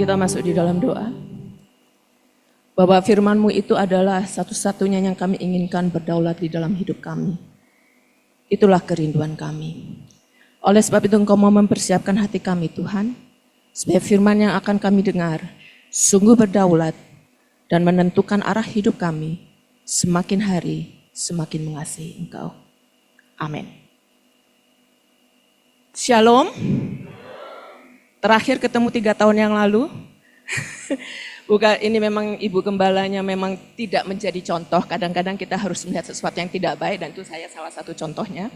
kita masuk di dalam doa. Bahwa firman-Mu itu adalah satu-satunya yang kami inginkan berdaulat di dalam hidup kami. Itulah kerinduan kami. Oleh sebab itu Engkau mau mempersiapkan hati kami Tuhan, supaya firman yang akan kami dengar sungguh berdaulat dan menentukan arah hidup kami semakin hari semakin mengasihi Engkau. Amin. Shalom. Terakhir ketemu 3 tahun yang lalu. Bukan, ini memang ibu gembalanya memang tidak menjadi contoh. Kadang-kadang kita harus melihat sesuatu yang tidak baik dan itu saya salah satu contohnya.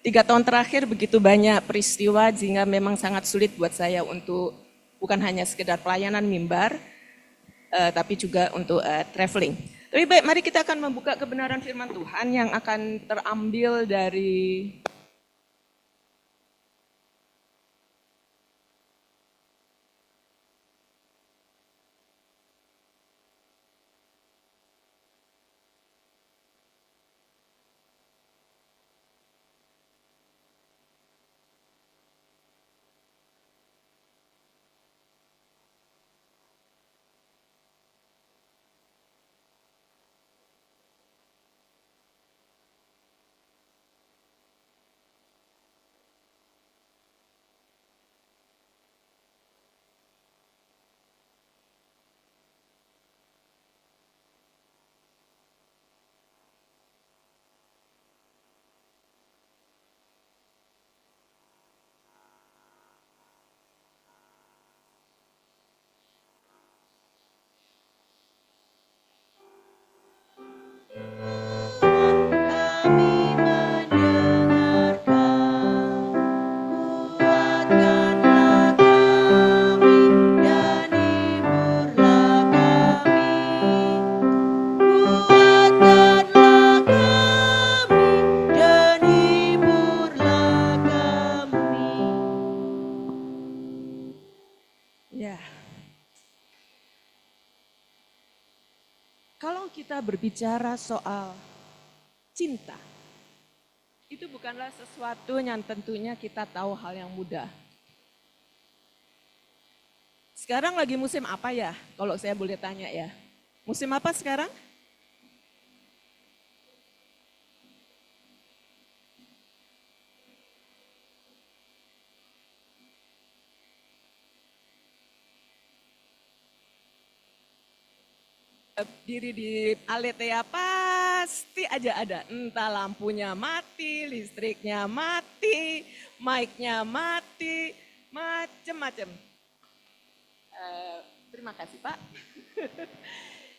3 tahun terakhir begitu banyak peristiwa sehingga memang sangat sulit buat saya untuk bukan hanya sekedar pelayanan mimbar, tapi juga untuk traveling. Tapi baik, mari kita akan membuka kebenaran firman Tuhan yang akan terambil dari kalau kita berbicara soal cinta, itu bukanlah sesuatu yang tentunya kita tahu hal yang mudah. Sekarang lagi musim apa ya? Kalau saya boleh tanya ya. Musim apa sekarang? Diri di Aletea pasti aja ada. Entah lampunya mati, listriknya mati, mic-nya mati, macem-macem. Terima kasih Pak.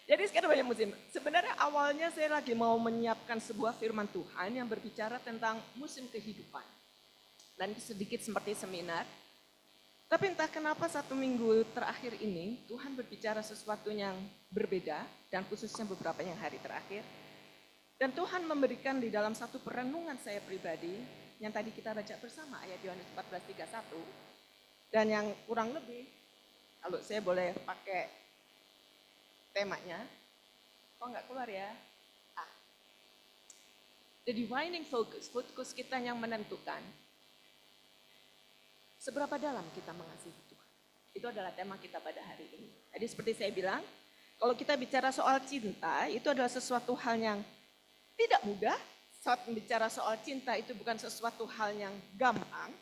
Jadi sekarang banyak musim. Sebenarnya awalnya saya lagi mau menyiapkan sebuah firman Tuhan yang berbicara tentang musim kehidupan. Dan sedikit seperti seminar. Tapi entah kenapa 1 minggu terakhir ini Tuhan berbicara sesuatu yang berbeda dan khususnya beberapa yang hari terakhir. Dan Tuhan memberikan di dalam satu perenungan saya pribadi yang tadi kita baca bersama ayat Yohanes 14:31 dan yang kurang lebih kalau saya boleh pakai temanya, kok nggak keluar ya? The defining focus, fokus kita yang menentukan seberapa dalam kita mengasihi Tuhan. Itu adalah tema kita pada hari ini. Jadi seperti saya bilang, kalau kita bicara soal cinta, itu adalah sesuatu hal yang tidak mudah. Saat bicara soal cinta itu bukan sesuatu hal yang gampang.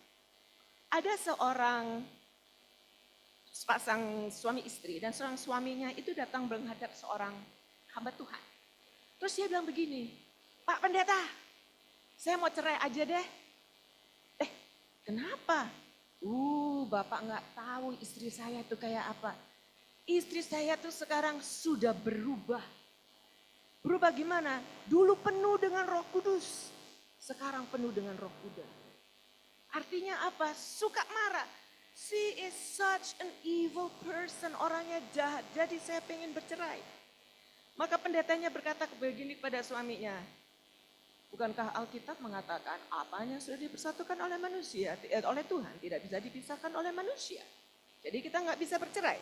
Ada seorang sepasang suami istri dan seorang suaminya itu datang menghadap seorang hamba Tuhan. Terus dia bilang begini, Pak Pendeta, saya mau cerai aja deh. Kenapa? Bapak nggak tahu istri saya itu kayak apa. Istri saya tuh sekarang sudah berubah. Berubah gimana? Dulu penuh dengan Roh Kudus, sekarang penuh dengan Roh Kuda. Artinya apa? Suka marah. She is such an evil person, orangnya jahat. Jadi saya pengen bercerai. Maka pendetanya berkata begini kepada suaminya, bukankah Alkitab mengatakan apa yang sudah dipersatukan oleh manusia, oleh Tuhan tidak bisa dipisahkan oleh manusia. Jadi kita nggak bisa bercerai.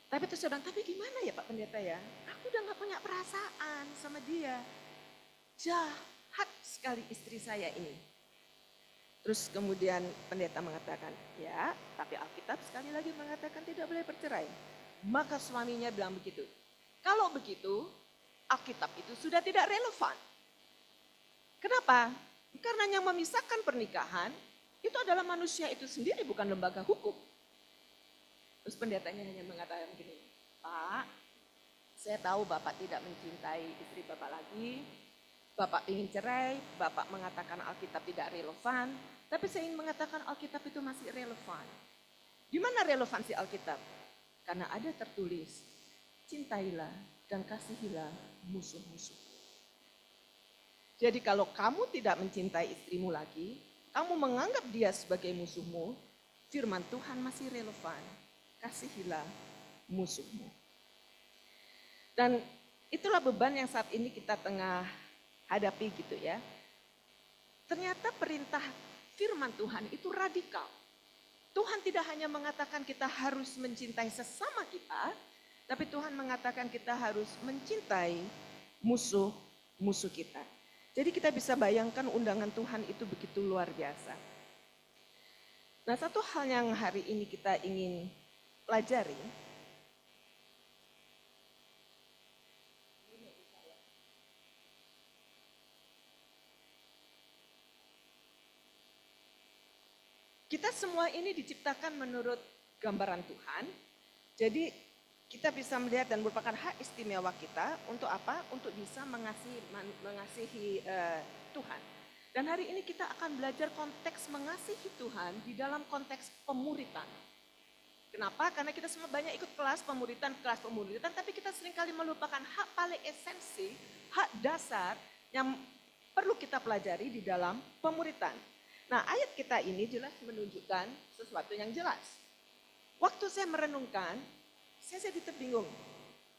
Tapi terus saya bilang, tapi gimana ya Pak Pendeta ya? Aku udah nggak punya perasaan sama dia. Jahat sekali istri saya ini. Terus kemudian pendeta mengatakan, ya tapi Alkitab sekali lagi mengatakan tidak boleh bercerai. Maka suaminya bilang begitu. Kalau begitu, Alkitab itu sudah tidak relevan. Kenapa? Karena yang memisahkan pernikahan itu adalah manusia itu sendiri, bukan lembaga hukum. Terus pendetanya hanya mengatakan begini, Pak, saya tahu Bapak tidak mencintai istri Bapak lagi, Bapak ingin cerai, Bapak mengatakan Alkitab tidak relevan, tapi saya ingin mengatakan Alkitab itu masih relevan. Di mana relevansi Alkitab? Karena ada tertulis, cintailah dan kasihilah musuh-musuh. Jadi kalau kamu tidak mencintai istrimu lagi, kamu menganggap dia sebagai musuhmu, firman Tuhan masih relevan. Kasihilah musuhmu. Dan itulah beban yang saat ini kita tengah hadapi gitu ya. Ternyata perintah firman Tuhan itu radikal. Tuhan tidak hanya mengatakan kita harus mencintai sesama kita, tapi Tuhan mengatakan kita harus mencintai musuh-musuh kita. Jadi kita bisa bayangkan undangan Tuhan itu begitu luar biasa. Nah, satu hal yang hari ini kita ingin pelajari, kita semua ini diciptakan menurut gambaran Tuhan. Jadi kita bisa melihat dan merupakan hak istimewa kita untuk apa? Untuk bisa mengasihi Tuhan. Dan hari ini kita akan belajar konteks mengasihi Tuhan di dalam konteks pemuritan. Kenapa? Karena kita semua banyak ikut kelas pemuritan, tapi kita seringkali melupakan hak paling esensi, hak dasar yang perlu kita pelajari di dalam pemuritan. Nah, ayat kita ini jelas menunjukkan sesuatu yang jelas. Waktu saya merenungkan, saya tetap bingung.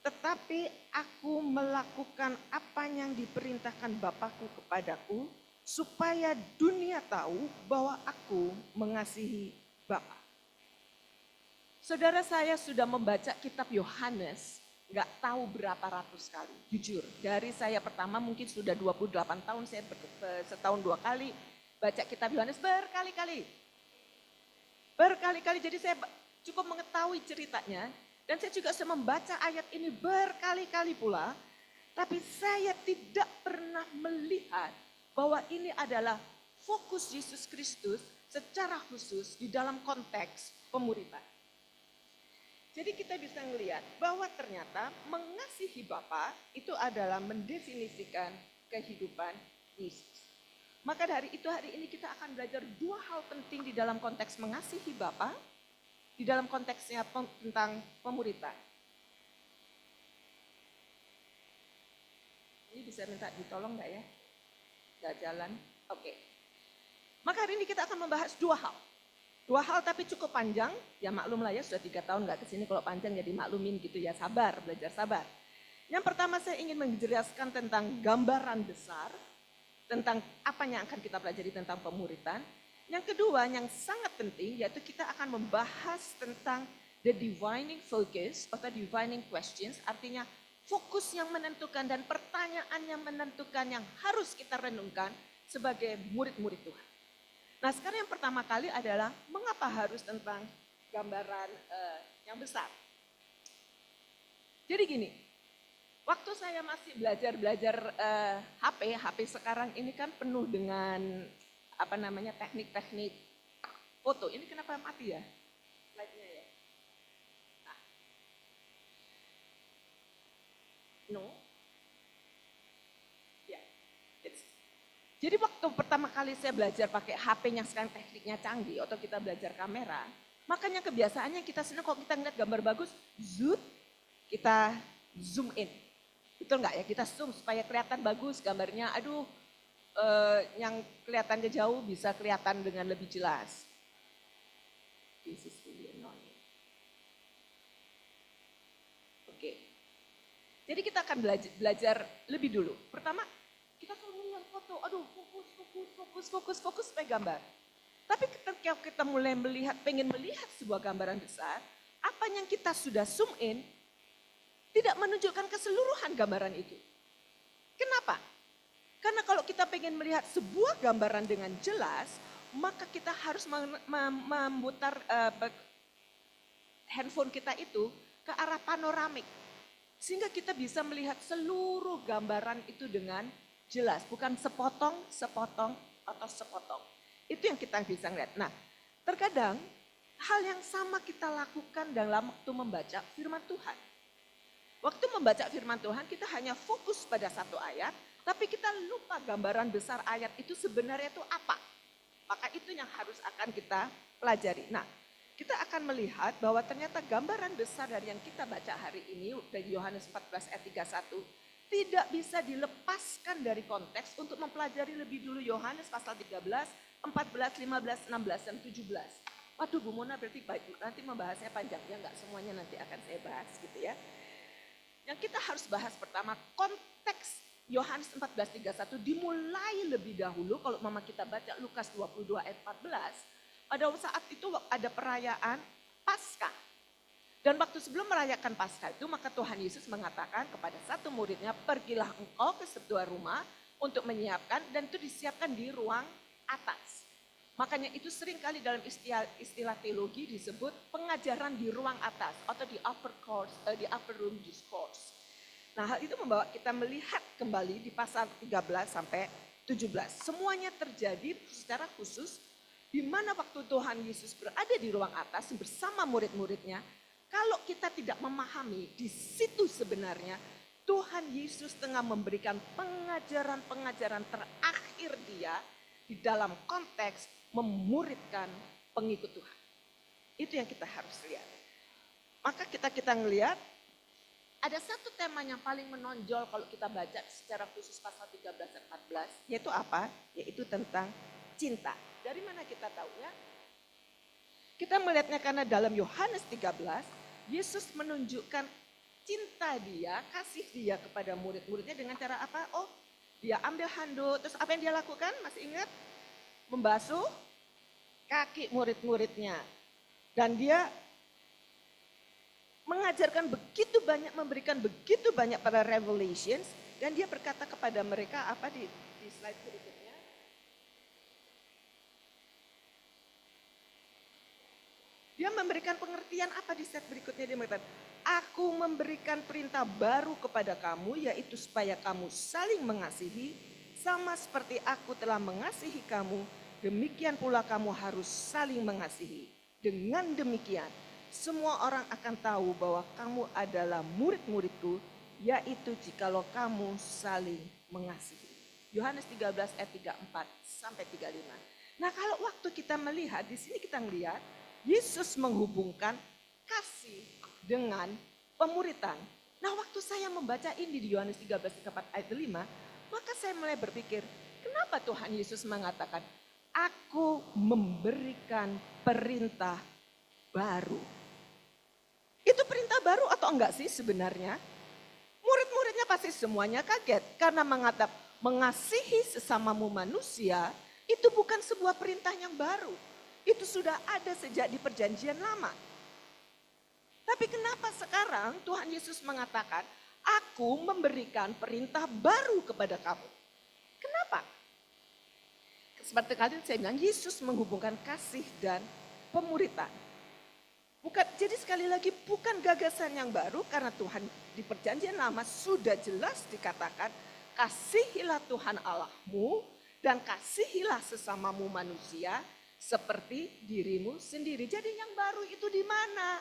Tetapi aku melakukan apa yang diperintahkan Bapakku kepadaku, supaya dunia tahu bahwa aku mengasihi Bapa. Saudara, saya sudah membaca kitab Yohanes, nggak tahu berapa ratus kali, jujur. Dari saya pertama mungkin sudah 28 tahun, saya setahun 2 kali baca kitab Yohanes berkali-kali. Berkali-kali, jadi saya cukup mengetahui ceritanya. Dan saya juga sudah membaca ayat ini berkali-kali pula. Tapi saya tidak pernah melihat bahwa ini adalah fokus Yesus Kristus secara khusus di dalam konteks pemuritan. Jadi kita bisa melihat bahwa ternyata mengasihi Bapa itu adalah mendefinisikan kehidupan Yesus. Maka dari itu hari ini kita akan belajar 2 hal penting di dalam konteks mengasihi Bapa, di dalam konteksnya tentang pemuritan. Ini bisa minta ditolong nggak ya? Nggak jalan? Oke. Maka hari ini kita akan membahas 2 hal. 2 hal tapi cukup panjang, ya maklum lah ya sudah 3 tahun nggak kesini, kalau panjang jadi maklumin gitu ya, sabar, belajar sabar. Yang pertama saya ingin menjelaskan tentang gambaran besar, tentang apa yang akan kita pelajari tentang pemuritan. Yang kedua yang sangat penting yaitu kita akan membahas tentang the divining focus atau divining questions, artinya fokus yang menentukan dan pertanyaan yang menentukan yang harus kita renungkan sebagai murid-murid Tuhan. Nah sekarang yang pertama kali adalah mengapa harus tentang gambaran yang besar. Jadi gini, waktu saya masih belajar HP sekarang ini kan penuh dengan teknik-teknik foto. Ini kenapa mati ya slide-nya ya? Nah. No. Jadi waktu pertama kali saya belajar pakai HP yang sekarang tekniknya canggih atau kita belajar kamera, makanya kebiasaannya kita senang kalau kita ngeliat gambar bagus, kita zoom in. Betul nggak ya? Kita zoom supaya kelihatan bagus gambarnya. Aduh, yang kelihatannya jauh bisa kelihatan dengan lebih jelas. This is really annoying. Oke. Jadi kita akan belajar lebih dulu. Pertama, kita selalu melihat foto, aduh fokus supaya gambar. Tapi ketika kita mulai pengen melihat sebuah gambaran besar, apa yang kita sudah zoom in, tidak menunjukkan keseluruhan gambaran itu. Kenapa? Karena kalau kita pengen melihat sebuah gambaran dengan jelas, maka kita harus memutar handphone kita itu ke arah panoramik. Sehingga kita bisa melihat seluruh gambaran itu dengan jelas. Bukan sepotong, atau sepotong. Itu yang kita bisa lihat. Nah, terkadang hal yang sama kita lakukan dalam waktu membaca firman Tuhan. Waktu membaca firman Tuhan kita hanya fokus pada satu ayat, tapi kita lupa gambaran besar ayat itu sebenarnya itu apa. Maka itu yang harus akan kita pelajari. Nah, kita akan melihat bahwa ternyata gambaran besar dari yang kita baca hari ini dari Yohanes 14 ayat 31 tidak bisa dilepaskan dari konteks untuk mempelajari lebih dulu Yohanes pasal 13, 14, 15, 16, dan 17. Waduh Bu Mona berarti nanti membahasnya panjang, ya enggak semuanya nanti akan saya bahas gitu ya. Yang kita harus bahas pertama konteks Yohanes 14:31 dimulai lebih dahulu kalau mama kita baca Lukas 22 ayat 14. Pada saat itu ada perayaan Paskah. Dan waktu sebelum merayakan Paskah itu maka Tuhan Yesus mengatakan kepada satu muridnya, pergilah engkau ke sebuah rumah untuk menyiapkan dan itu disiapkan di ruang atas. Makanya itu sering kali dalam istilah teologi disebut pengajaran di ruang atas atau di upper room discourse. Nah, hal itu membawa kita melihat kembali di pasal 13 sampai 17. Semuanya terjadi secara khusus di mana waktu Tuhan Yesus berada di ruang atas bersama murid-muridnya. Kalau kita tidak memahami di situ sebenarnya Tuhan Yesus tengah memberikan pengajaran-pengajaran terakhir dia di dalam konteks memuridkan pengikut Tuhan. Itu yang kita harus lihat. Maka kita ngelihat ada satu tema yang paling menonjol kalau kita baca secara khusus pasal 13 dan 14. Yaitu apa? Yaitu tentang cinta. Dari mana kita tahunya? Kita melihatnya karena dalam Yohanes 13, Yesus menunjukkan cinta dia, kasih dia kepada murid-muridnya dengan cara apa? Oh, dia ambil handuk, terus apa yang dia lakukan? Masih ingat? Membasuh kaki murid-muridnya. Dan dia mengajarkan begitu banyak, memberikan begitu banyak pada revelations. Dan dia berkata kepada mereka apa di slide berikutnya. Dia memberikan pengertian apa di slide berikutnya. Dia mengatakan, aku memberikan perintah baru kepada kamu yaitu supaya kamu saling mengasihi. Sama seperti aku telah mengasihi kamu, demikian pula kamu harus saling mengasihi. Dengan demikian, semua orang akan tahu bahwa kamu adalah murid-muridku, yaitu jikalau kamu saling mengasihi. Yohanes 13 ayat 34 sampai 35. Nah, kalau waktu kita melihat, di sini kita melihat, Yesus menghubungkan kasih dengan pemuritan. Nah, waktu saya membaca ini di Yohanes 13 ayat 5, maka saya mulai berpikir, kenapa Tuhan Yesus mengatakan, aku memberikan perintah baru. Itu perintah baru atau enggak sih sebenarnya? Murid-muridnya pasti semuanya kaget karena mengasihi sesamamu manusia itu bukan sebuah perintah yang baru. Itu sudah ada sejak di perjanjian lama. Tapi kenapa sekarang Tuhan Yesus mengatakan, aku memberikan perintah baru kepada kamu. Kenapa? Seperti kali saya bilang, Yesus menghubungkan kasih dan pemuritan. Jadi sekali lagi bukan gagasan yang baru karena Tuhan di perjanjian lama sudah jelas dikatakan, kasihilah Tuhan Allahmu dan kasihilah sesamamu manusia seperti dirimu sendiri. Jadi yang baru itu di mana?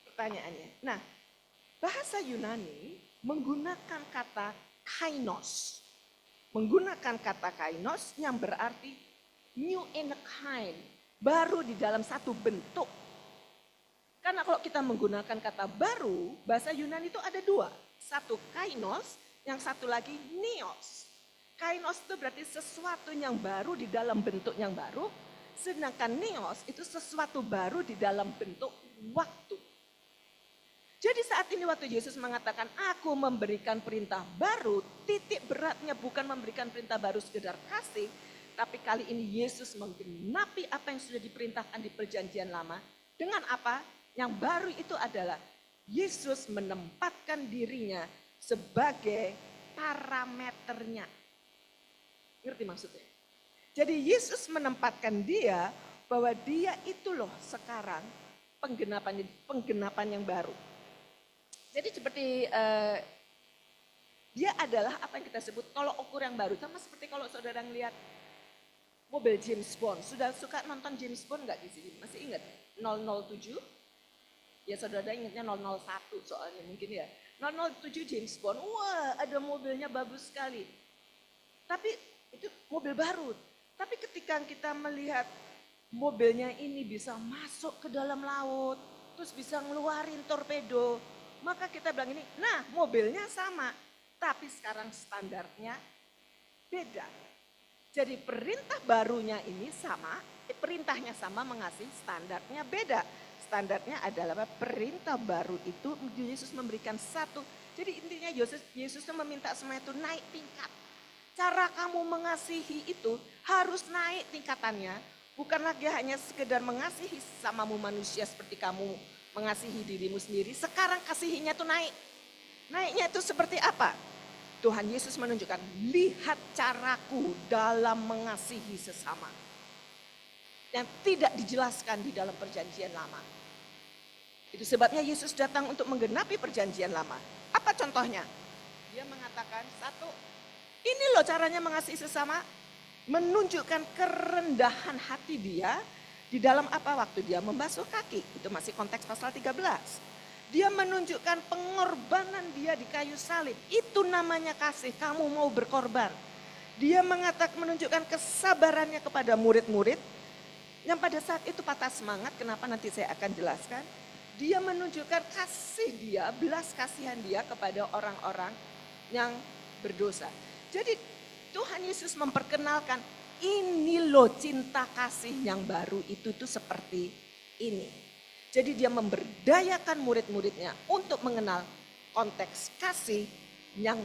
Pertanyaannya. Nah, bahasa Yunani menggunakan kata kainos. Menggunakan kata kainos yang berarti new in a kind. Baru di dalam satu bentuk. Karena kalau kita menggunakan kata baru, bahasa Yunani itu ada dua. Satu kainos, yang satu lagi neos. Kainos itu berarti sesuatu yang baru di dalam bentuk yang baru. Sedangkan neos itu sesuatu baru di dalam bentuk waktu. Jadi saat ini waktu Yesus mengatakan, aku memberikan perintah baru, titik beratnya bukan memberikan perintah baru sekedar kasih, tapi kali ini Yesus menggenapi apa yang sudah diperintahkan di perjanjian lama. Dengan apa? Yang baru itu adalah Yesus menempatkan dirinya sebagai parameternya. Ngerti maksudnya? Jadi Yesus menempatkan dia bahwa dia itu loh sekarang penggenapan yang baru. Jadi seperti dia adalah apa yang kita sebut tolok ukur yang baru. Sama seperti kalau saudara ngelihat mobil James Bond. Sudah suka nonton James Bond nggak di sini? Masih ingat 007? Ya saudara ingatnya 001 soalnya mungkin ya. 007 James Bond, wah ada mobilnya bagus sekali. Tapi itu mobil baru. Tapi ketika kita melihat mobilnya ini bisa masuk ke dalam laut, terus bisa ngeluarin torpedo, maka kita bilang ini, nah mobilnya sama, tapi sekarang standarnya beda. Jadi perintah barunya ini sama, perintahnya sama mengasihi, standarnya beda. Standarnya adalah perintah baru itu Yesus memberikan satu. Jadi intinya Yesus meminta semua itu naik tingkat. Cara kamu mengasihi itu harus naik tingkatannya. Bukan lagi hanya sekedar mengasihi sesamamu manusia seperti kamu mengasihi dirimu sendiri. Sekarang kasihinya itu naik. Naiknya itu seperti apa? Tuhan Yesus menunjukkan, lihat caraku dalam mengasihi sesama. Yang tidak dijelaskan di dalam perjanjian lama. Itu sebabnya Yesus datang untuk menggenapi perjanjian lama. Apa contohnya? Dia mengatakan, satu, ini loh caranya mengasihi sesama. Menunjukkan kerendahan hati dia di dalam apa waktu dia membasuh kaki. Itu masih konteks pasal 13. Dia menunjukkan pengorbanan dia di kayu salib. Itu namanya kasih, kamu mau berkorban. Dia menunjukkan kesabarannya kepada murid-murid. Yang pada saat itu patah semangat, kenapa nanti saya akan jelaskan. Dia menunjukkan kasih dia, belas kasihan dia kepada orang-orang yang berdosa. Jadi Tuhan Yesus memperkenalkan, ini loh cinta kasih yang baru itu tuh seperti ini. Jadi dia memberdayakan murid-muridnya untuk mengenal konteks kasih yang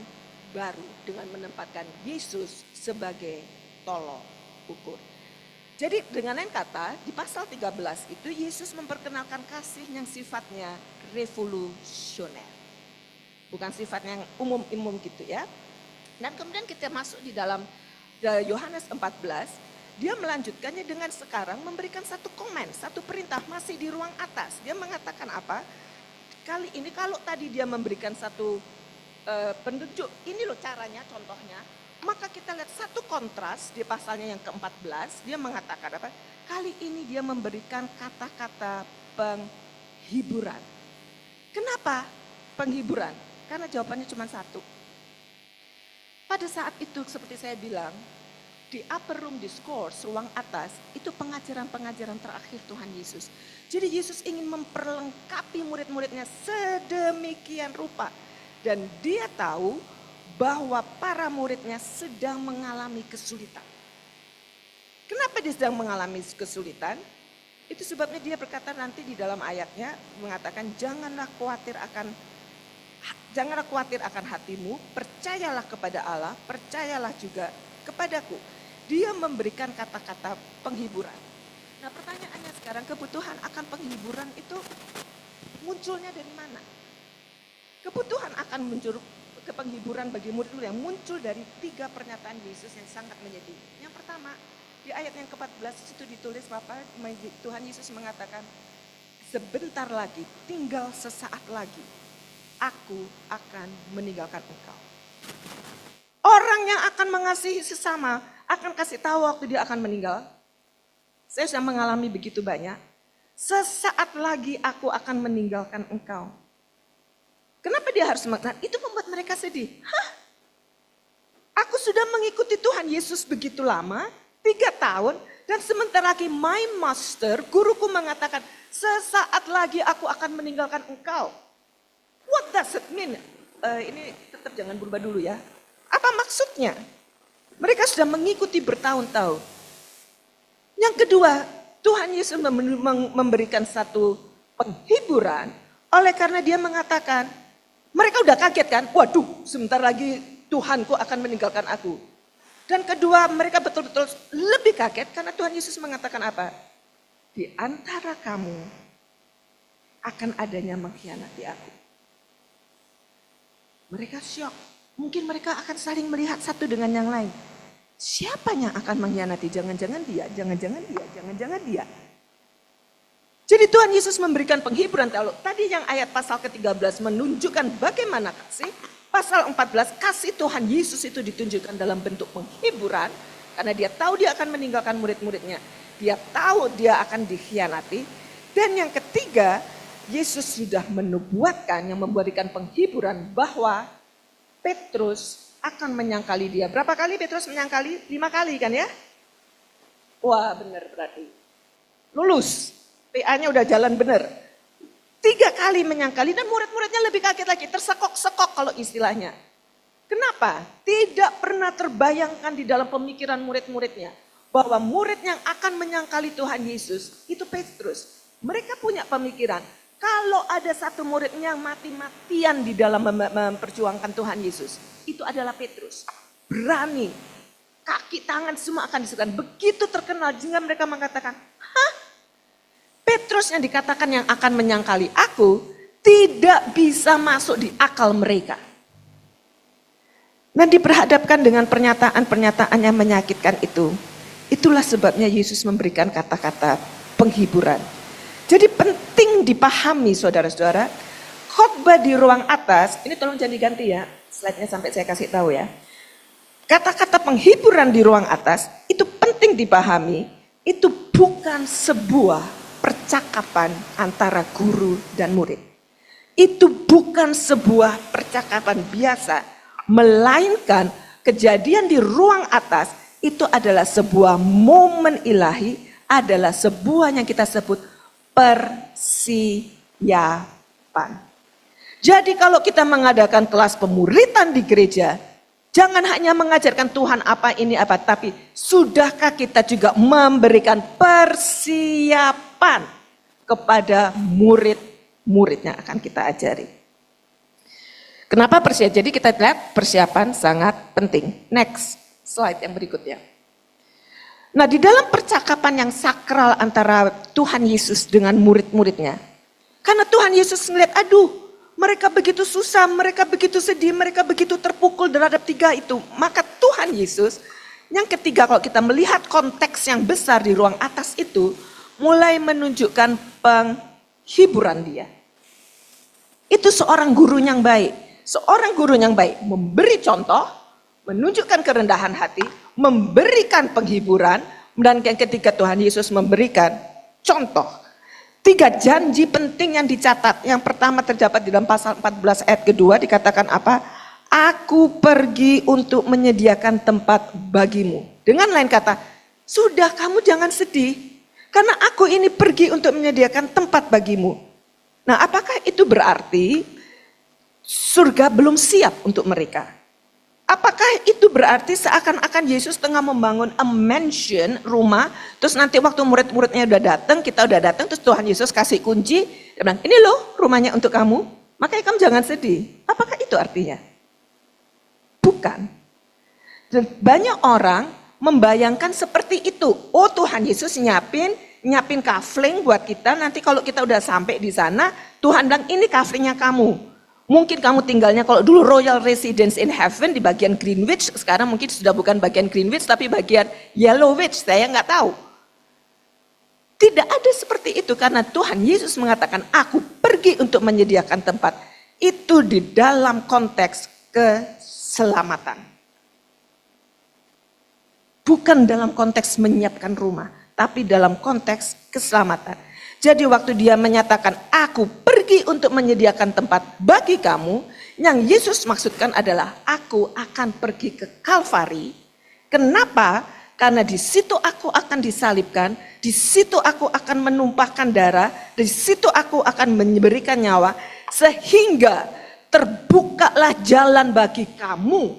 baru dengan menempatkan Yesus sebagai tolok ukur. Jadi dengan lain kata di pasal 13 itu Yesus memperkenalkan kasih yang sifatnya revolusioner. Bukan sifatnya yang umum-umum gitu ya. Dan kemudian kita masuk di dalam Yohanes 14, dia melanjutkannya dengan sekarang memberikan satu komen, satu perintah masih di ruang atas. Dia mengatakan apa? Kali ini kalau tadi dia memberikan satu penunjuk, ini loh caranya, contohnya. Maka kita lihat satu kontras di pasalnya yang ke-14, dia mengatakan apa? Kali ini dia memberikan kata-kata penghiburan. Kenapa penghiburan? Karena jawabannya cuma satu. Pada saat itu seperti saya bilang, di upper room discourse, ruang atas, itu pengajaran-pengajaran terakhir Tuhan Yesus. Jadi Yesus ingin memperlengkapi murid-muridnya sedemikian rupa. Dan dia tahu bahwa para muridnya sedang mengalami kesulitan. Kenapa dia sedang mengalami kesulitan? Itu sebabnya dia berkata nanti di dalam ayatnya mengatakan janganlah khawatir akan hatimu, percayalah kepada Allah, percayalah juga kepadaku. Dia memberikan kata-kata penghiburan. Nah pertanyaannya sekarang, kebutuhan akan penghiburan itu munculnya dari mana? Kebutuhan akan muncul ke penghiburan bagi murid yang muncul dari 3 pernyataan Yesus yang sangat menyedih. Yang pertama, di ayat yang ke-14 itu ditulis Bapak, Tuhan Yesus mengatakan, sebentar lagi, tinggal sesaat lagi, aku akan meninggalkan engkau. Orang yang akan mengasihi sesama akan kasih tahu waktu dia akan meninggal. Saya sudah mengalami begitu banyak. Sesaat lagi aku akan meninggalkan engkau. Kenapa dia harus mengatakan? Itu membuat mereka sedih. Hah? Aku sudah mengikuti Tuhan Yesus begitu lama, 3 tahun. Dan sebentar lagi my master, guruku mengatakan, sesaat lagi aku akan meninggalkan engkau. What does it mean? Ini tetap jangan berubah dulu ya. Apa maksudnya? Mereka sudah mengikuti bertahun-tahun. Yang kedua, Tuhan Yesus memberikan satu penghiburan. Oleh karena dia mengatakan, mereka udah kaget kan, waduh sebentar lagi Tuhanku akan meninggalkan aku. Dan kedua mereka betul-betul lebih kaget karena Tuhan Yesus mengatakan apa? Di antara kamu akan adanya mengkhianati aku. Mereka syok, mungkin mereka akan saling melihat satu dengan yang lain. Siapa yang akan mengkhianati? Jangan-jangan dia, jangan-jangan dia, jangan-jangan dia. Jadi Tuhan Yesus memberikan penghiburan. Kalau tadi yang ayat pasal ke-13 menunjukkan bagaimana kasih. Pasal 14, kasih Tuhan Yesus itu ditunjukkan dalam bentuk penghiburan. Karena dia tahu dia akan meninggalkan murid-muridnya. Dia tahu dia akan dikhianati. Dan yang ketiga, Yesus sudah menubuatkan yang memberikan penghiburan bahwa Petrus akan menyangkali dia. Berapa kali Petrus menyangkali? 5 kali kan ya? Wah benar berarti. Lulus. PA-nya udah jalan benar. 3 kali menyangkali dan murid-muridnya lebih kaget lagi. Tersekok-sekok kalau istilahnya. Kenapa? Tidak pernah terbayangkan di dalam pemikiran murid-muridnya. Bahwa murid yang akan menyangkali Tuhan Yesus itu Petrus. Mereka punya pemikiran. Kalau ada satu murid yang mati-matian di dalam memperjuangkan Tuhan Yesus, itu adalah Petrus. Berani, kaki tangan semua akan disebutkan. Begitu terkenal sehingga mereka mengatakan, hah? Petrus yang dikatakan yang akan menyangkali aku tidak bisa masuk di akal mereka. Nah diperhadapkan dengan pernyataan-pernyataan yang menyakitkan itu. Itulah sebabnya Yesus memberikan kata-kata penghiburan. Jadi penting dipahami saudara-saudara, khotbah di ruang atas, ini tolong jangan diganti ya, slide-nya sampai saya kasih tahu ya. Kata-kata penghiburan di ruang atas itu penting dipahami, itu bukan sebuah percakapan antara guru dan murid. Itu bukan sebuah percakapan biasa, melainkan kejadian di ruang atas itu adalah sebuah momen ilahi, adalah sebuah yang kita sebut persiapan. Jadi kalau kita mengadakan kelas pemuritan di gereja, jangan hanya mengajarkan Tuhan apa ini apa, tapi sudahkah kita juga memberikan persiapan kepada murid-murid yang akan kita ajari. Kenapa persiapan? Jadi kita lihat persiapan sangat penting. Next slide yang berikutnya. Nah di dalam percakapan yang sakral antara Tuhan Yesus dengan murid-muridnya. Karena Tuhan Yesus melihat, aduh mereka begitu susah, mereka begitu sedih, mereka begitu terpukul terhadap 3 itu. Maka Tuhan Yesus yang ketiga kalau kita melihat konteks yang besar di ruang atas itu. Mulai menunjukkan penghiburan dia. Itu seorang guru yang baik. Seorang guru yang baik memberi contoh, menunjukkan kerendahan hati, memberikan penghiburan, dan yang ketiga Tuhan Yesus memberikan contoh. 3 janji penting yang dicatat. Yang pertama terdapat di dalam pasal 14 ayat kedua dikatakan apa? Aku pergi untuk menyediakan tempat bagimu. Dengan lain kata, sudah kamu jangan sedih. Karena aku ini pergi untuk menyediakan tempat bagimu. Nah apakah itu berarti surga belum siap untuk mereka? Apakah itu berarti seakan-akan Yesus tengah membangun a mansion, rumah, terus nanti waktu murid-muridnya udah datang, kita udah datang, terus Tuhan Yesus kasih kunci, dia bilang, ini loh rumahnya untuk kamu, makanya kamu jangan sedih. Apakah itu artinya? Bukan. Dan banyak orang membayangkan seperti itu. Oh Tuhan Yesus nyiapin kafling buat kita, nanti kalau kita udah sampai di sana, Tuhan bilang ini kaflingnya kamu. Mungkin kamu tinggalnya kalau dulu Royal Residence in Heaven di bagian Greenwich, sekarang mungkin sudah bukan bagian Greenwich tapi bagian Yellowwich, saya nggak tahu. Tidak ada seperti itu karena Tuhan Yesus mengatakan aku pergi untuk menyediakan tempat. Itu di dalam konteks keselamatan. Bukan dalam konteks menyiapkan rumah, tapi dalam konteks keselamatan. Jadi waktu dia menyatakan aku pergi untuk menyediakan tempat bagi kamu, yang Yesus maksudkan adalah aku akan pergi ke Kalvari. Kenapa? Karena di situ aku akan disalibkan, di situ aku akan menumpahkan darah, di situ aku akan memberikan nyawa, sehingga terbukalah jalan bagi kamu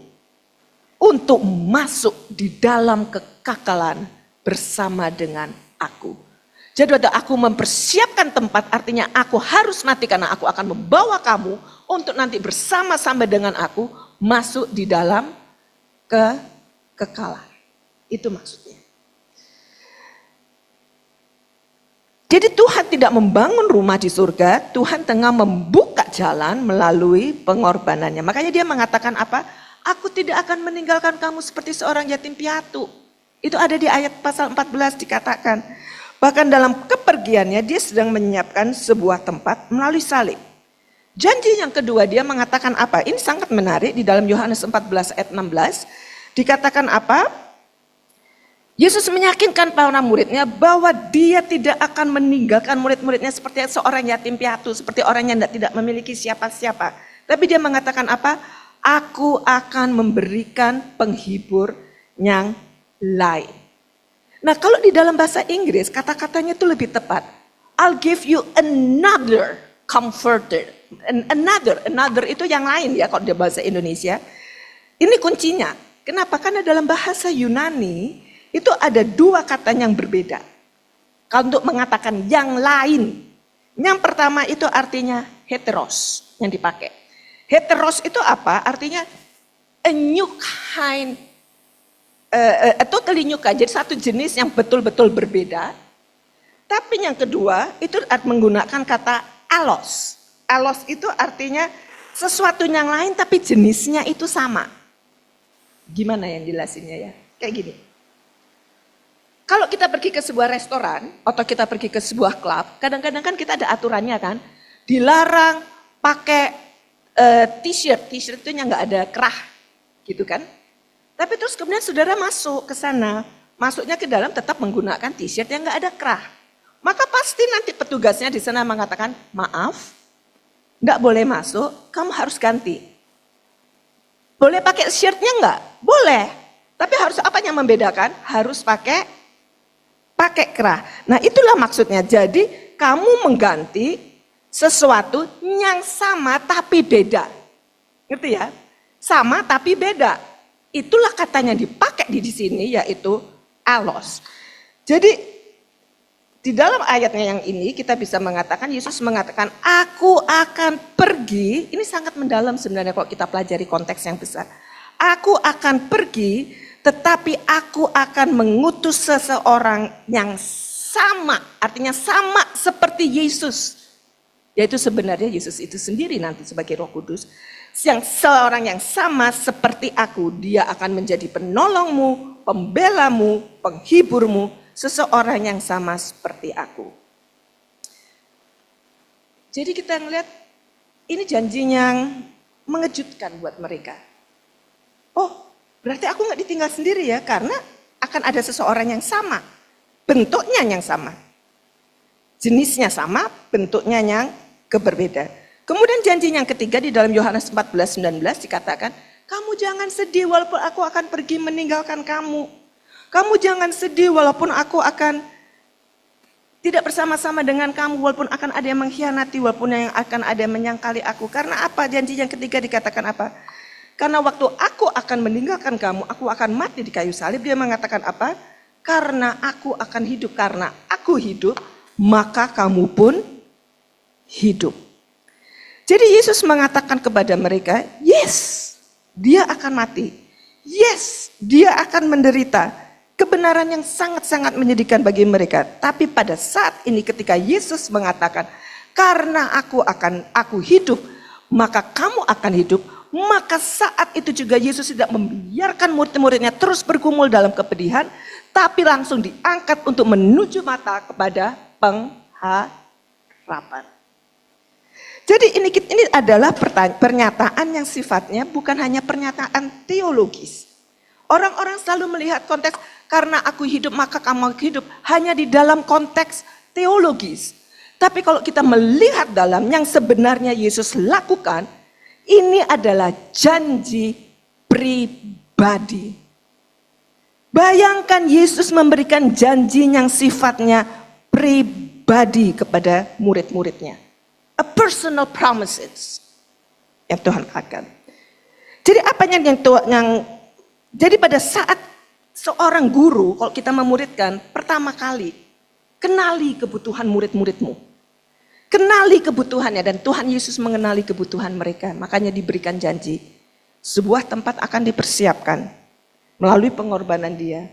untuk masuk di dalam kekekalan bersama dengan aku. Jadi waktu aku mempersiapkan tempat artinya aku harus mati karena aku akan membawa kamu untuk nanti bersama-sama dengan aku masuk di dalam kekekalan. Itu maksudnya. Jadi Tuhan tidak membangun rumah di surga, Tuhan tengah membuka jalan melalui pengorbanannya. Makanya dia mengatakan apa? Aku tidak akan meninggalkan kamu seperti seorang yatim piatu. Itu ada di ayat pasal 14 dikatakan. Bahkan dalam kepergiannya dia sedang menyiapkan sebuah tempat melalui salib. Janji yang kedua dia mengatakan apa? Ini sangat menarik di dalam Yohanes 14 ayat 16. Dikatakan apa? Yesus meyakinkan para muridnya bahwa dia tidak akan meninggalkan murid-muridnya seperti seorang yatim piatu, seperti orang yang tidak memiliki siapa-siapa. Tapi dia mengatakan apa? Aku akan memberikan penghibur yang lain. Nah kalau di dalam bahasa Inggris kata-katanya itu lebih tepat. I'll give you another comforter. Another itu yang lain ya kalau di bahasa Indonesia. Ini kuncinya. Kenapa? Karena dalam bahasa Yunani itu ada dua kata yang berbeda. Kalau untuk mengatakan yang lain. Yang pertama itu artinya heteros yang dipakai. Heteros itu apa? Artinya a new kind, totally new kind. Jadi satu jenis yang betul-betul berbeda. Tapi yang kedua itu menggunakan kata allos. Allos itu artinya sesuatu yang lain tapi jenisnya itu sama. Gimana yang jelasinnya ya? Kayak gini. Kalau kita pergi ke sebuah restoran atau kita pergi ke sebuah klub, kadang-kadang kan kita ada aturannya kan. Dilarang pakai t-shirt. T-shirt itu yang nggak ada kerah gitu kan. Tapi terus kemudian saudara masuk ke sana. Masuknya ke dalam tetap menggunakan t-shirt yang nggak ada kerah. Maka pasti nanti petugasnya di sana mengatakan, maaf, nggak boleh masuk, kamu harus ganti. Boleh pakai shirtnya nggak? Boleh. Tapi harus apa yang membedakan? Harus pakai kerah. Nah itulah maksudnya. Jadi kamu mengganti sesuatu yang sama tapi beda. Ngerti ya? Sama tapi beda. Itulah katanya dipakai di sini yaitu allos. Jadi di dalam ayatnya yang ini kita bisa mengatakan Yesus mengatakan aku akan pergi. Ini sangat mendalam sebenarnya kalau kita pelajari konteks yang besar. Aku akan pergi tetapi aku akan mengutus seseorang yang sama. Artinya sama seperti Yesus. Yaitu sebenarnya Yesus itu sendiri nanti sebagai Roh Kudus. Yang seorang yang sama seperti aku. Dia akan menjadi penolongmu, pembelamu, penghiburmu. Seseorang yang sama seperti aku. Jadi kita ngelihat ini janji yang mengejutkan buat mereka. Oh, berarti aku gak ditinggal sendiri ya, karena akan ada seseorang yang sama. Bentuknya yang sama. Jenisnya sama, bentuknya yang berbeda. Kemudian janji yang ketiga di dalam Yohanes 14:19 dikatakan, kamu jangan sedih walaupun aku akan pergi meninggalkan kamu. Kamu jangan sedih walaupun aku akan tidak bersama-sama dengan kamu, walaupun akan ada yang mengkhianati, walaupun yang akan ada yang menyangkali aku. Karena apa? Janji yang ketiga dikatakan apa? Karena waktu aku akan meninggalkan kamu, aku akan mati di kayu salib. Dia mengatakan apa? Karena aku akan hidup. Karena aku hidup, maka kamu pun hidup. Jadi Yesus mengatakan kepada mereka, yes, dia akan mati. Yes, dia akan menderita. Kebenaran yang sangat-sangat menyedihkan bagi mereka. Tapi pada saat ini ketika Yesus mengatakan, karena aku hidup, maka kamu akan hidup. Maka saat itu juga Yesus tidak membiarkan murid-muridnya terus bergumul dalam kepedihan, tapi langsung diangkat untuk menuju mata kepada pengharapan. Jadi ini adalah pernyataan yang sifatnya bukan hanya pernyataan teologis. Orang-orang selalu melihat konteks karena aku hidup maka kamu hidup hanya di dalam konteks teologis. Tapi kalau kita melihat dalam yang sebenarnya Yesus lakukan, ini adalah janji pribadi. Bayangkan Yesus memberikan janji yang sifatnya pribadi kepada murid-muridnya. A personal promises yang Tuhan akan. Jadi apa jadi pada saat seorang guru kalau kita memuridkan pertama kali kenali kebutuhan murid-muridmu. Kenali kebutuhannya dan Tuhan Yesus mengenali kebutuhan mereka. Makanya diberikan janji. Sebuah tempat akan dipersiapkan melalui pengorbanan dia.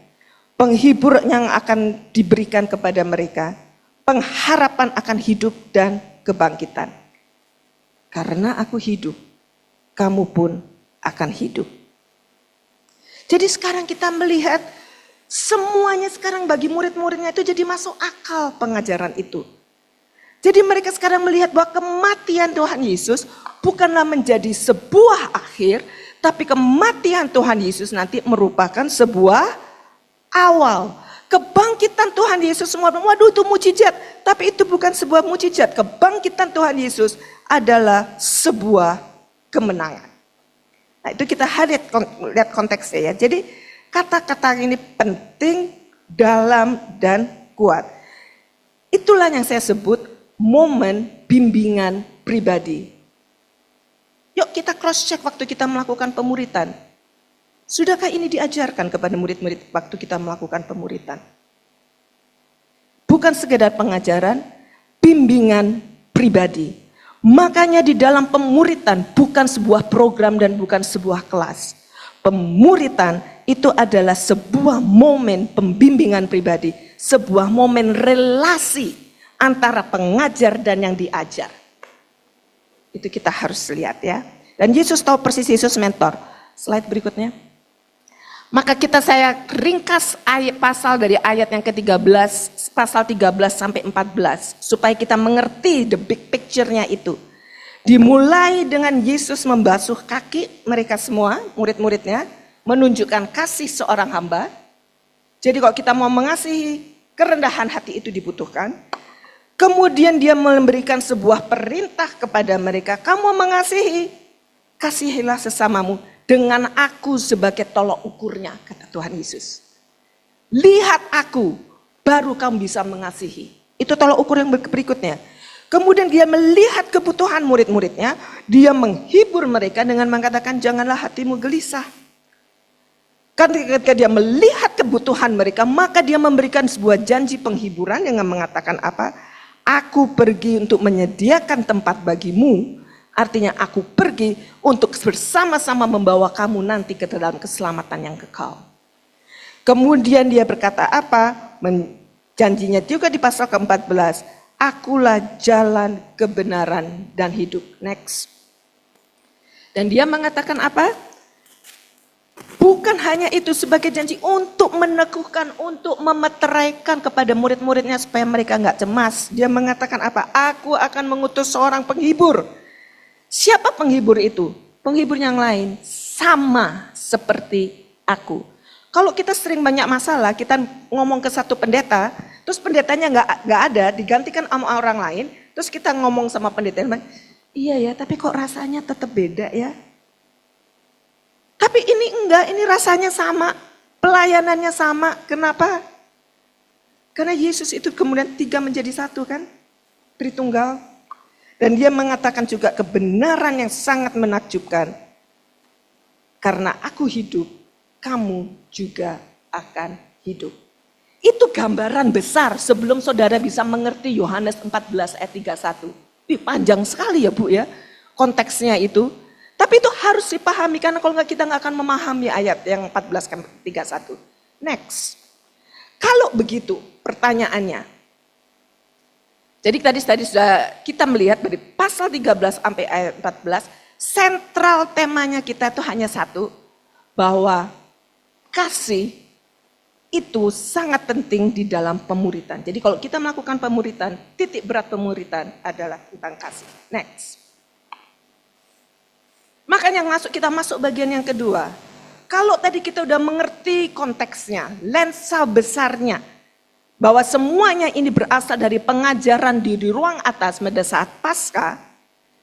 Penghibur yang akan diberikan kepada mereka. Pengharapan akan hidup dan kebangkitan. Karena aku hidup, kamu pun akan hidup. Jadi sekarang kita melihat semuanya sekarang bagi murid-muridnya itu jadi masuk akal pengajaran itu. Jadi mereka sekarang melihat bahwa kematian Tuhan Yesus bukanlah menjadi sebuah akhir, tapi kematian Tuhan Yesus nanti merupakan sebuah awal. Kebangkitan Tuhan Yesus semua, waduh itu mujizat. Tapi itu bukan sebuah mujizat. Kebangkitan Tuhan Yesus adalah sebuah kemenangan. Nah itu kita lihat konteksnya ya. Jadi kata-kata ini penting, dalam, dan kuat. Itulah yang saya sebut momen bimbingan pribadi. Yuk kita cross check waktu kita melakukan pemuritan. Sudahkah ini diajarkan kepada murid-murid waktu kita melakukan pemuritan? Bukan sekedar pengajaran, bimbingan pribadi. Makanya di dalam pemuritan bukan sebuah program dan bukan sebuah kelas. Pemuritan itu adalah sebuah momen pembimbingan pribadi, sebuah momen relasi antara pengajar dan yang diajar. Itu kita harus lihat ya. Dan Yesus tahu persis, Yesus mentor. Slide berikutnya. Maka saya ringkas pasal dari ayat yang ke-13, pasal 13 sampai 14. Supaya kita mengerti the big picture-nya itu. Dimulai dengan Yesus membasuh kaki mereka semua, murid-muridnya. Menunjukkan kasih seorang hamba. Jadi kalau kita mau mengasihi, kerendahan hati itu dibutuhkan. Kemudian dia memberikan sebuah perintah kepada mereka. Kamu mengasihi, kasihilah sesamamu dengan aku sebagai tolok ukurnya, kata Tuhan Yesus. Lihat aku, baru kamu bisa mengasihi. Itu tolok ukur yang berikutnya. Kemudian dia melihat kebutuhan murid-muridnya. Dia menghibur mereka dengan mengatakan janganlah hatimu gelisah. Karena ketika dia melihat kebutuhan mereka, maka dia memberikan sebuah janji penghiburan dengan mengatakan apa? Aku pergi untuk menyediakan tempat bagimu. Artinya aku pergi untuk bersama-sama membawa kamu nanti ke dalam keselamatan yang kekal. Kemudian dia berkata apa? Janjinya juga di pasal ke-14. Akulah jalan kebenaran dan hidup. Next. Dan dia mengatakan apa? Bukan hanya itu sebagai janji untuk meneguhkan, untuk memeteraikan kepada murid-muridnya supaya mereka nggak cemas. Dia mengatakan apa? Aku akan mengutus seorang penghibur. Siapa penghibur itu? Penghibur yang lain sama seperti aku. Kalau kita sering banyak masalah, kita ngomong ke satu pendeta, terus pendetanya nggak ada, digantikan sama orang lain, terus kita ngomong sama pendeta, iya ya, tapi kok rasanya tetap beda ya? Tapi ini enggak, ini rasanya sama, pelayanannya sama. Kenapa? Karena Yesus itu kemudian 3 menjadi 1 kan? Tritunggal. Dan dia mengatakan juga kebenaran yang sangat menakjubkan. Karena aku hidup, kamu juga akan hidup. Itu gambaran besar sebelum saudara bisa mengerti Yohanes 14 ayat 31. Panjang sekali ya Bu ya, konteksnya itu. Tapi itu harus dipahami karena kalau nggak kita nggak akan memahami ayat yang 14-31. Next. Kalau begitu pertanyaannya. Jadi tadi sudah kita melihat dari pasal 13 sampai ayat 14. Sentral temanya kita itu hanya satu. Bahwa kasih itu sangat penting di dalam pemuritan. Jadi kalau kita melakukan pemuritan, titik berat pemuritan adalah tentang kasih. Next. Makanya kita masuk bagian yang kedua. Kalau tadi kita udah mengerti konteksnya, lensa besarnya, bahwa semuanya ini berasal dari pengajaran di ruang atas pada saat Paskah,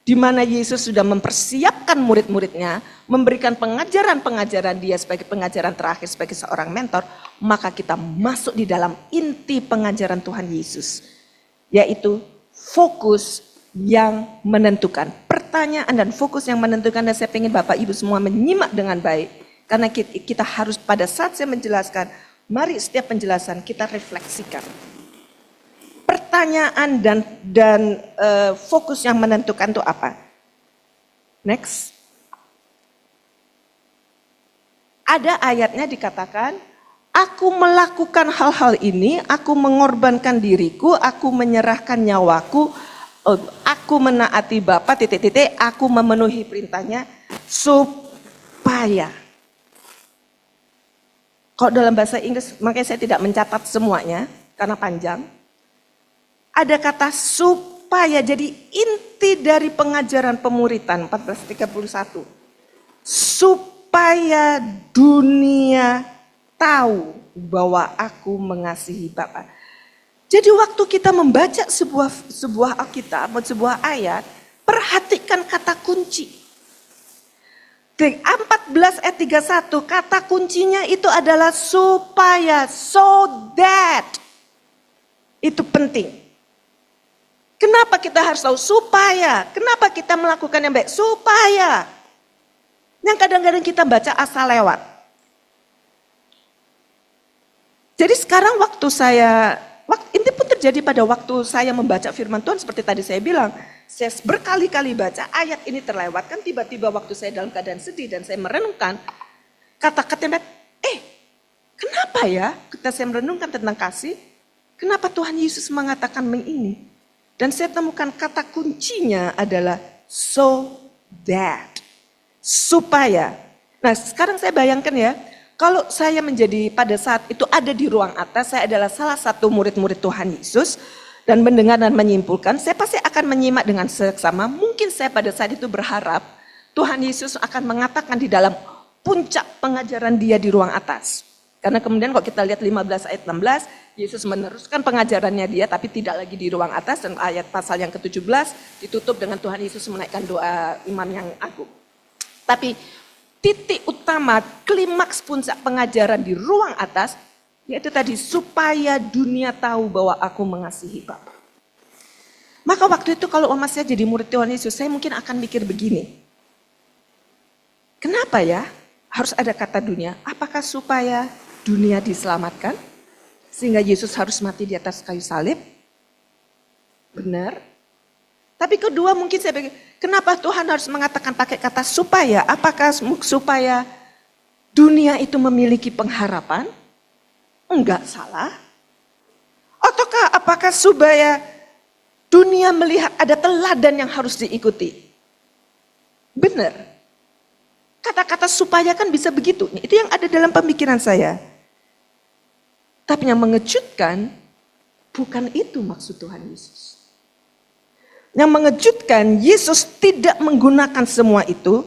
di mana Yesus sudah mempersiapkan murid-muridnya, memberikan pengajaran-pengajaran dia sebagai pengajaran terakhir sebagai seorang mentor, maka kita masuk di dalam inti pengajaran Tuhan Yesus, yaitu fokus yang menentukan. Pertanyaan dan fokus yang menentukan, dan saya ingin Bapak Ibu semua menyimak dengan baik. Karena kita harus pada saat saya menjelaskan, mari setiap penjelasan kita refleksikan. Pertanyaan dan fokus yang menentukan itu apa? Next. Ada ayatnya dikatakan, aku melakukan hal-hal ini, aku mengorbankan diriku, aku menyerahkan nyawaku, aku menaati Bapa, aku memenuhi perintahnya supaya. Kalau dalam bahasa Inggris, makanya saya tidak mencatat semuanya karena panjang. Ada kata supaya, jadi inti dari pengajaran pemuritan 1431. Supaya dunia tahu bahwa aku mengasihi Bapa. Jadi waktu kita membaca sebuah Alkitab, sebuah ayat, perhatikan kata kunci. Di 14 ayat 31, kata kuncinya itu adalah supaya, so that. Itu penting. Kenapa kita harus tahu? Supaya. Kenapa kita melakukan yang baik? Supaya. Yang kadang-kadang kita baca asal lewat. Jadi sekarang ini pun terjadi pada waktu saya membaca firman Tuhan seperti tadi saya bilang. Saya berkali-kali baca ayat ini terlewatkan, tiba-tiba waktu saya dalam keadaan sedih dan saya merenungkan kata-kata kenapa ya kita saya merenungkan tentang kasih, kenapa Tuhan Yesus mengatakan ini? Dan saya temukan kata kuncinya adalah so that, supaya. Nah sekarang saya bayangkan ya, kalau saya menjadi pada saat itu ada di ruang atas, saya adalah salah satu murid-murid Tuhan Yesus, dan mendengar dan menyimpulkan, saya pasti akan menyimak dengan seksama. Mungkin saya pada saat itu berharap Tuhan Yesus akan mengatakan di dalam puncak pengajaran dia di ruang atas. Karena kemudian kalau kita lihat 15 ayat 16, Yesus meneruskan pengajarannya dia tapi tidak lagi di ruang atas. Dan ayat pasal yang ke-17 ditutup dengan Tuhan Yesus menaikkan doa imam yang agung. Tapi titik utama, klimaks puncak pengajaran di ruang atas, yaitu tadi, supaya dunia tahu bahwa aku mengasihi Bapa. Maka waktu itu kalau saya jadi murid Tuhan Yesus, saya mungkin akan mikir begini. Kenapa ya harus ada kata dunia? Apakah supaya dunia diselamatkan? Sehingga Yesus harus mati di atas kayu salib? Benar. Tapi kedua mungkin saya pikir, kenapa Tuhan harus mengatakan pakai kata supaya? Apakah supaya dunia itu memiliki pengharapan? Enggak salah. Ataukah apakah supaya dunia melihat ada teladan yang harus diikuti? Benar. Kata-kata supaya kan bisa begitu. Itu yang ada dalam pemikiran saya. Tapi yang mengejutkan, bukan itu maksud Tuhan Yesus. Yang mengejutkan, Yesus tidak menggunakan semua itu.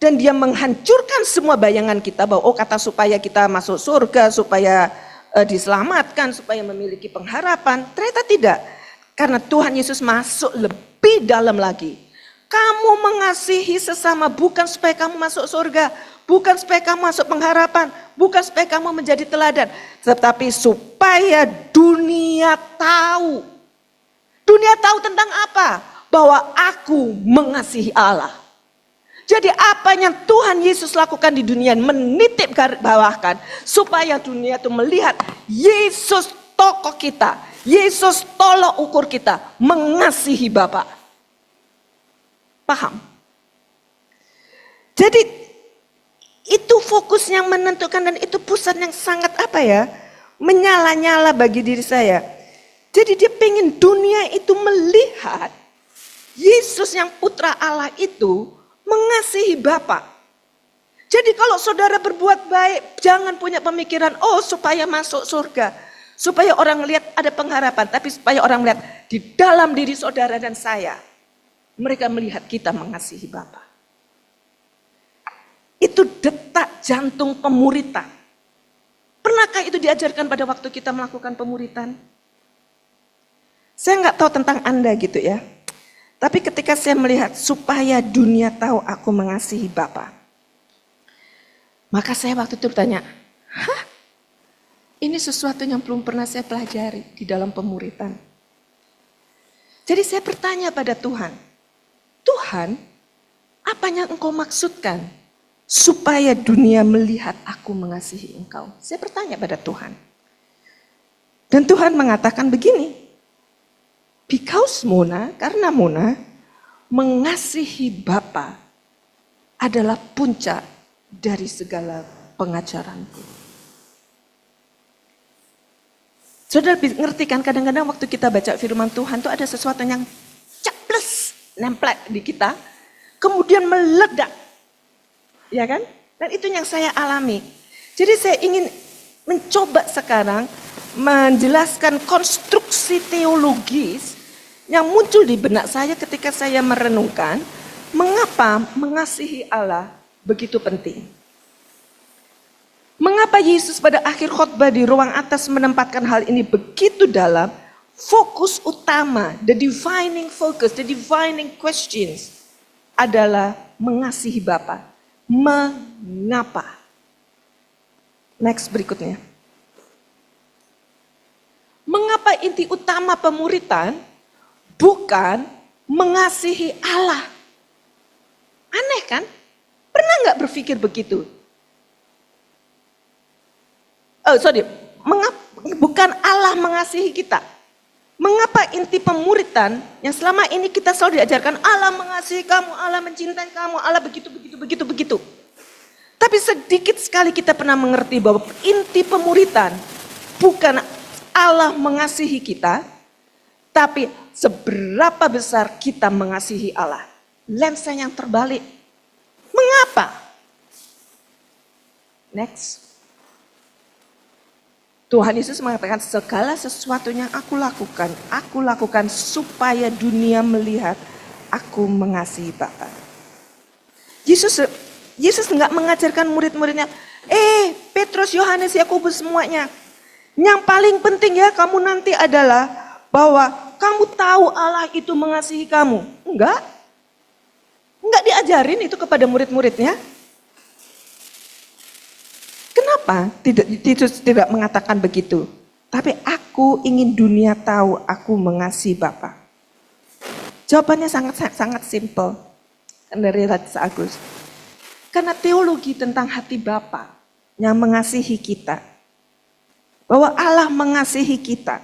Dan dia menghancurkan semua bayangan kita bahwa kata supaya kita masuk surga, supaya diselamatkan, supaya memiliki pengharapan. Ternyata tidak. Karena Tuhan Yesus masuk lebih dalam lagi. Kamu mengasihi sesama bukan supaya kamu masuk surga, bukan supaya kamu masuk pengharapan, bukan supaya kamu menjadi teladan, tetapi supaya dunia tahu. Dunia tahu tentang apa? Bahwa aku mengasihi Allah. Jadi apa yang Tuhan Yesus lakukan di dunia, menitip bawahkan supaya dunia itu melihat Yesus tokoh kita, Yesus tolok ukur kita, mengasihi Bapa. Paham? Jadi itu fokus yang menentukan dan itu pusat yang sangat menyala-nyala bagi diri saya. Jadi dia pengen dunia itu melihat Yesus yang putra Allah itu mengasihi Bapa. Jadi kalau saudara berbuat baik, jangan punya pemikiran, supaya masuk surga. Supaya orang lihat ada pengharapan. Tapi supaya orang lihat di dalam diri saudara dan saya, mereka melihat kita mengasihi Bapa. Itu detak jantung pemuritan. Pernahkah itu diajarkan pada waktu kita melakukan pemuritan? Saya nggak tahu tentang Anda gitu ya. Tapi ketika saya melihat supaya dunia tahu aku mengasihi Bapa. Maka saya waktu itu bertanya, ini sesuatu yang belum pernah saya pelajari di dalam pemuritan. Jadi saya bertanya pada Tuhan, Tuhan, apa yang Engkau maksudkan supaya dunia melihat aku mengasihi Engkau? Saya bertanya pada Tuhan. Dan Tuhan mengatakan begini, karena Mona mengasihi Bapa adalah puncak dari segala pengajaranku. Saudara ngerti kan kadang-kadang waktu kita baca firman Tuhan tuh ada sesuatu yang caples, nempel di kita, kemudian meledak. Ya kan? Dan itu yang saya alami. Jadi saya ingin mencoba sekarang menjelaskan konstruksi teologis yang muncul di benak saya ketika saya merenungkan mengapa mengasihi Allah begitu penting. Mengapa Yesus pada akhir khotbah di ruang atas menempatkan hal ini begitu dalam? Fokus utama, the defining focus, the defining questions adalah mengasihi Bapa. Mengapa? Next berikutnya. Mengapa inti utama pemuritan bukan mengasihi Allah? Aneh kan? Pernah nggak berpikir begitu? Bukan Allah mengasihi kita. Mengapa inti pemuritan yang selama ini kita selalu diajarkan Allah mengasihi kamu, Allah mencintai kamu, Allah begitu. Tapi sedikit sekali kita pernah mengerti bahwa inti pemuritan bukan Allah mengasihi kita, tapi seberapa besar kita mengasihi Allah. Lensa yang terbalik. Mengapa? Next. Tuhan Yesus mengatakan segala sesuatu yang aku lakukan supaya dunia melihat aku mengasihi Bapa. Yesus enggak mengajarkan murid-muridnya, Petrus, Yohanes, Yakobus semuanya. Yang paling penting ya kamu nanti adalah bahwa kamu tahu Allah itu mengasihi kamu. Enggak diajarin itu kepada murid-muridnya. Kenapa Yesus tidak mengatakan begitu? Tapi aku ingin dunia tahu aku mengasihi Bapa. Jawabannya sangat simpel dari Raja Agus. Karena teologi tentang hati Bapa yang mengasihi kita, bahwa Allah mengasihi kita,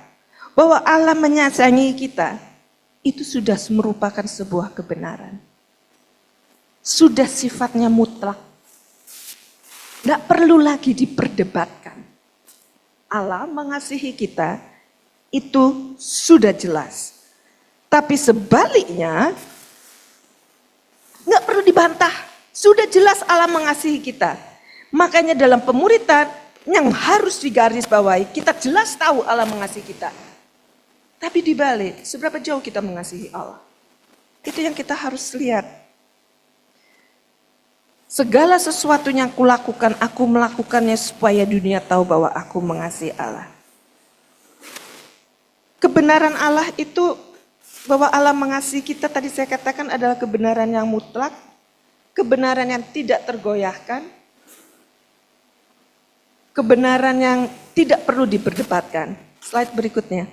bahwa Allah menyayangi kita, itu sudah merupakan sebuah kebenaran. Sudah sifatnya mutlak. Tidak perlu lagi diperdebatkan. Allah mengasihi kita, itu sudah jelas. Tapi sebaliknya, nggak perlu dibantah. Sudah jelas Allah mengasihi kita. Makanya dalam pemuritan yang harus digarisbawahi, kita jelas tahu Allah mengasihi kita. Tapi dibalik, seberapa jauh kita mengasihi Allah. Itu yang kita harus lihat. Segala sesuatu yang kulakukan, aku melakukannya supaya dunia tahu bahwa aku mengasihi Allah. Kebenaran Allah itu, bahwa Allah mengasihi kita, tadi saya katakan adalah kebenaran yang mutlak, kebenaran yang tidak tergoyahkan, kebenaran yang tidak perlu diperdebatkan. Slide berikutnya.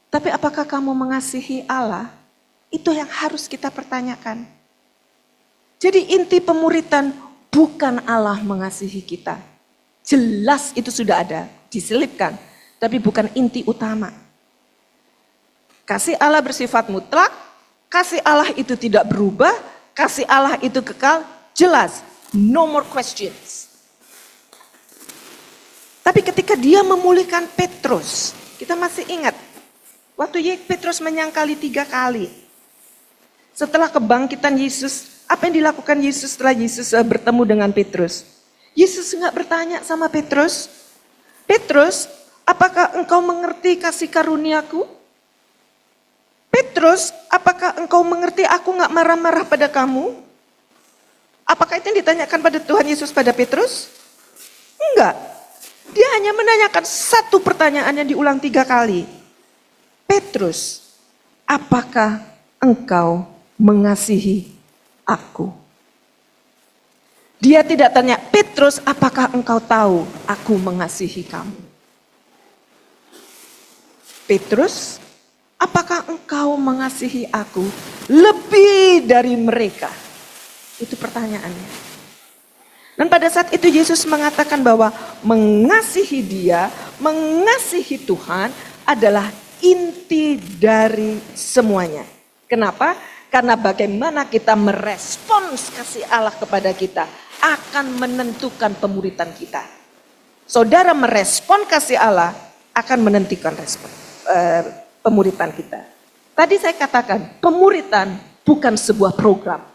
Tapi apakah kamu mengasihi Allah? Itu yang harus kita pertanyakan. Jadi inti pemuritan bukan Allah mengasihi kita. Jelas itu sudah ada, diselipkan. Tapi bukan inti utama. Kasih Allah bersifat mutlak, kasih Allah itu tidak berubah, kasih Allah itu kekal, jelas. No more questions. Tapi ketika dia memulihkan Petrus, kita masih ingat. Waktu Petrus menyangkali 3 kali. Setelah kebangkitan Yesus, apa yang dilakukan Yesus setelah Yesus bertemu dengan Petrus? Yesus enggak bertanya sama Petrus, Petrus, apakah engkau mengerti kasih karuniaku? Petrus, apakah engkau mengerti aku enggak marah-marah pada kamu? Apakah itu yang ditanyakan pada Tuhan Yesus pada Petrus? Enggak. Dia hanya menanyakan satu pertanyaan yang diulang 3 kali. Petrus, apakah engkau mengasihi aku? Dia tidak tanya, Petrus, apakah engkau tahu aku mengasihi kamu? Petrus, apakah engkau mengasihi aku lebih dari mereka? Itu pertanyaannya. Dan pada saat itu Yesus mengatakan bahwa mengasihi dia, mengasihi Tuhan adalah inti dari semuanya. Kenapa? Karena bagaimana kita merespons kasih Allah kepada kita akan menentukan pemuritan kita. Saudara merespon kasih Allah akan menentukan pemuritan kita. Tadi saya katakan pemuritan bukan sebuah program.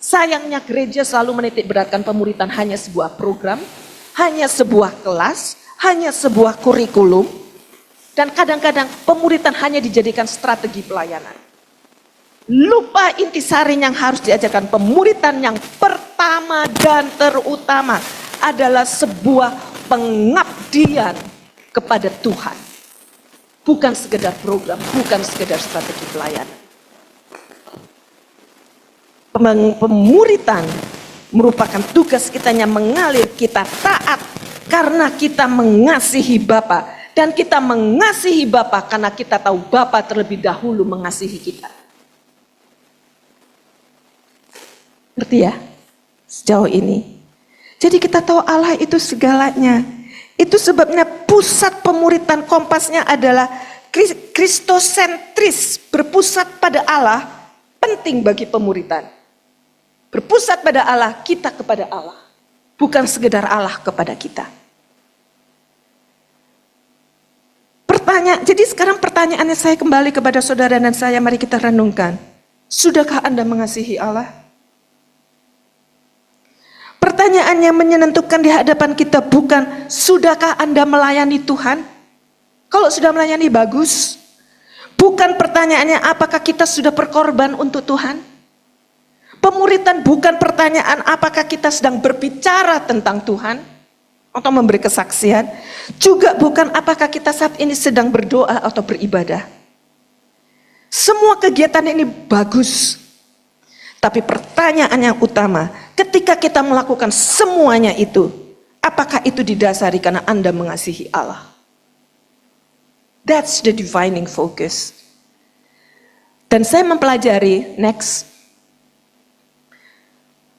Sayangnya gereja selalu menitik beratkan pemuritan hanya sebuah program. hanya sebuah kelas, hanya sebuah kurikulum, dan kadang-kadang pemuritan hanya dijadikan strategi pelayanan. Lupa intisari yang harus diajarkan. Pemuritan yang pertama dan terutama adalah sebuah pengabdian kepada Tuhan. Bukan sekedar program, bukan sekedar strategi pelayanan. Pemuritan merupakan tugas kita yang mengalir, kita taat karena kita mengasihi Bapa. Dan kita mengasihi Bapa karena kita tahu Bapa terlebih dahulu mengasihi kita. Ngerti ya? Sejauh ini. Jadi kita tahu Allah itu segalanya. Itu sebabnya pusat pemuritan kompasnya adalah kristosentris, berpusat pada Allah, penting bagi pemuritan. Berpusat pada Allah, kita kepada Allah. Bukan sekedar Allah kepada kita. Jadi sekarang pertanyaannya saya kembali kepada saudara dan saya, mari kita renungkan. Sudahkah Anda mengasihi Allah? Pertanyaan yang menyentuhkan di hadapan kita bukan sudahkah Anda melayani Tuhan? Kalau sudah melayani bagus. Bukan pertanyaannya apakah kita sudah berkorban untuk Tuhan? Pemuritan bukan pertanyaan apakah kita sedang berbicara tentang Tuhan atau memberi kesaksian. Juga bukan apakah kita saat ini sedang berdoa atau beribadah. Semua kegiatan ini bagus. Tapi pertanyaan yang utama, ketika kita melakukan semuanya itu, apakah itu didasari karena Anda mengasihi Allah? That's the defining focus. Dan saya mempelajari, next,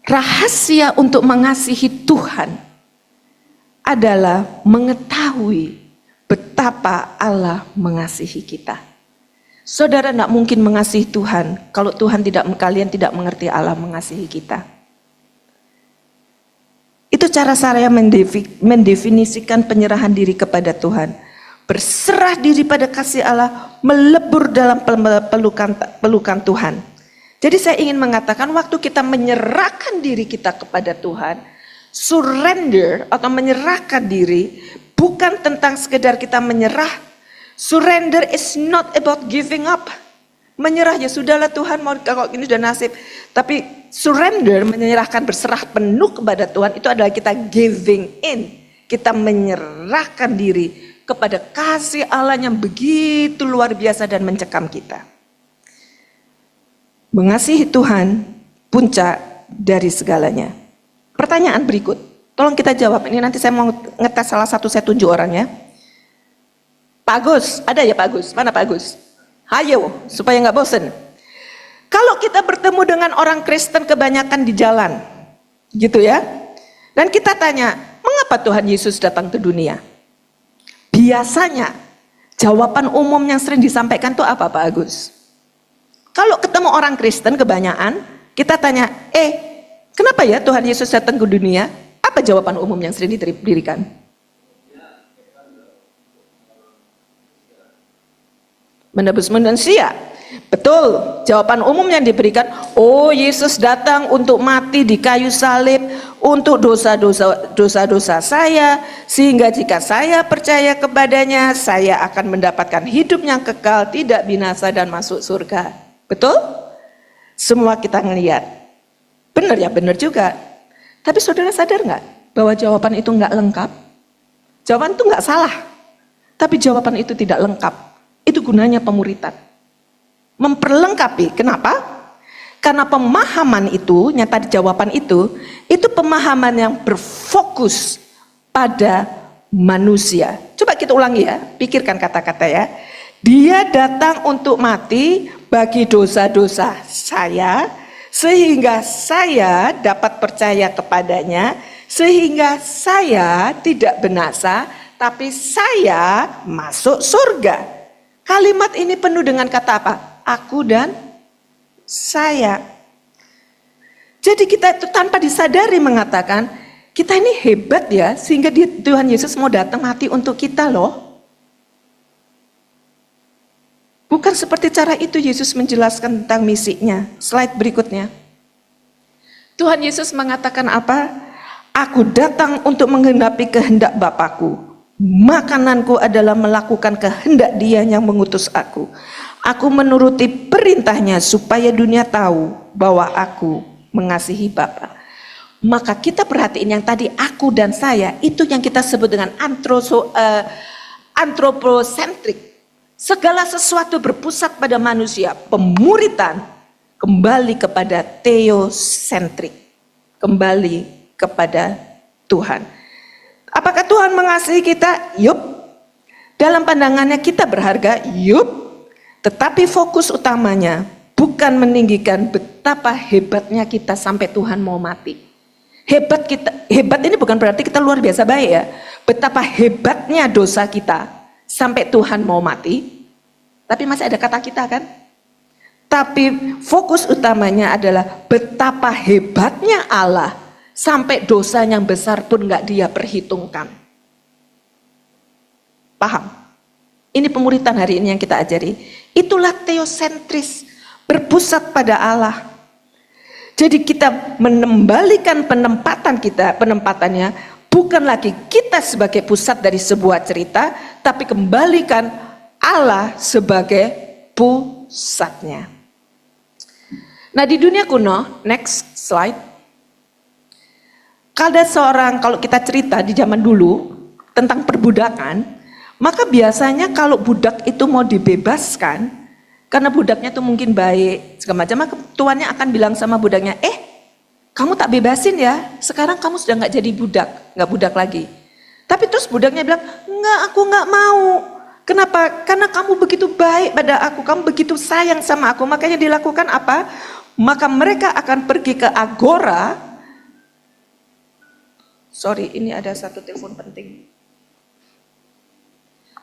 rahasia untuk mengasihi Tuhan adalah mengetahui betapa Allah mengasihi kita. Saudara tidak mungkin mengasihi Tuhan kalau kalian tidak mengerti Allah mengasihi kita. Itu cara saya mendefinisikan penyerahan diri kepada Tuhan. Berserah diri pada kasih Allah, melebur dalam pelukan Tuhan. Jadi saya ingin mengatakan waktu kita menyerahkan diri kita kepada Tuhan, surrender atau menyerahkan diri bukan tentang sekedar kita menyerah. Surrender is not about giving up. Menyerah ya sudahlah Tuhan, mau kalau ini sudah nasib. Tapi surrender, menyerahkan berserah penuh kepada Tuhan, itu adalah kita giving in. Kita menyerahkan diri kepada kasih Allah yang begitu luar biasa dan mencekam kita. Mengasihi Tuhan puncak dari segalanya. Pertanyaan berikut, tolong kita jawab. Ini nanti saya mau ngetes salah satu, saya tunjuk orangnya. Pak Agus, ada ya Pak Agus? Mana Pak Agus? Hayo, supaya nggak bosen. Kalau kita bertemu dengan orang Kristen kebanyakan di jalan, gitu ya. Dan kita tanya, mengapa Tuhan Yesus datang ke dunia? Biasanya, jawaban umum yang sering disampaikan itu apa Pak Agus? Kalau ketemu orang Kristen kebanyakan, kita tanya, kenapa ya Tuhan Yesus datang ke dunia? Apa jawaban umum yang sering diberikan? Menebus manusia. Betul, jawaban umum yang diberikan, Yesus datang untuk mati di kayu salib untuk dosa-dosa saya, sehingga jika saya percaya kepadanya, saya akan mendapatkan hidup yang kekal, tidak binasa dan masuk surga. Betul? Semua kita ngelihat. Benar ya, benar juga. Tapi saudara sadar nggak bahwa jawaban itu nggak lengkap? Jawaban itu nggak salah, tapi jawaban itu tidak lengkap. Itu gunanya pemuritan. Memperlengkapi. Kenapa? Karena pemahaman itu, yang tadi jawaban itu pemahaman yang berfokus pada manusia. Coba kita ulangi ya, pikirkan kata-kata ya. Dia datang untuk mati bagi dosa-dosa saya, sehingga saya dapat percaya kepadanya, sehingga saya tidak binasa, tapi saya masuk surga. Kalimat ini penuh dengan kata apa? Aku dan saya. Jadi kita itu tanpa disadari mengatakan, kita ini hebat ya, sehingga Tuhan Yesus mau datang mati untuk kita loh. Bukan seperti cara itu Yesus menjelaskan tentang misinya. Slide berikutnya. Tuhan Yesus mengatakan apa? Aku datang untuk menggenapi kehendak Bapakku. Makananku adalah melakukan kehendak Dia yang mengutus aku. Aku menuruti perintahnya supaya dunia tahu bahwa aku mengasihi Bapa. Maka kita perhatiin yang tadi aku dan saya, itu yang kita sebut dengan antroposentrik. Segala sesuatu berpusat pada manusia. Pemuritan kembali kepada teosentrik, kembali kepada Tuhan. Apakah Tuhan mengasihi kita? Yup. Dalam pandangannya kita berharga? Yup. Tetapi fokus utamanya bukan meninggikan betapa hebatnya kita sampai Tuhan mau mati. Hebat ini bukan berarti kita luar biasa baik ya. Betapa hebatnya dosa kita sampai Tuhan mau mati. Tapi masih ada kata kita kan? Tapi fokus utamanya adalah betapa hebatnya Allah sampai dosa yang besar pun gak Dia perhitungkan. Paham? Ini pemuritan hari ini yang kita ajari. Itulah teosentris, berpusat pada Allah. Jadi kita mengembalikan penempatannya bukan lagi kita sebagai pusat dari sebuah cerita, tapi kembalikan Allah sebagai pusatnya. Nah, di dunia kuno, next slide. Kalau kita cerita di zaman dulu tentang perbudakan, maka biasanya kalau budak itu mau dibebaskan, karena budaknya tuh mungkin baik, segala macam, maka tuannya akan bilang sama budaknya, kamu tak bebasin ya, sekarang kamu sudah nggak jadi budak, nggak budak lagi. Tapi terus budaknya bilang, enggak, aku nggak mau. Kenapa? Karena kamu begitu baik pada aku, kamu begitu sayang sama aku, makanya dilakukan apa? Maka mereka akan pergi ke agora. Sorry, ini ada satu telepon penting.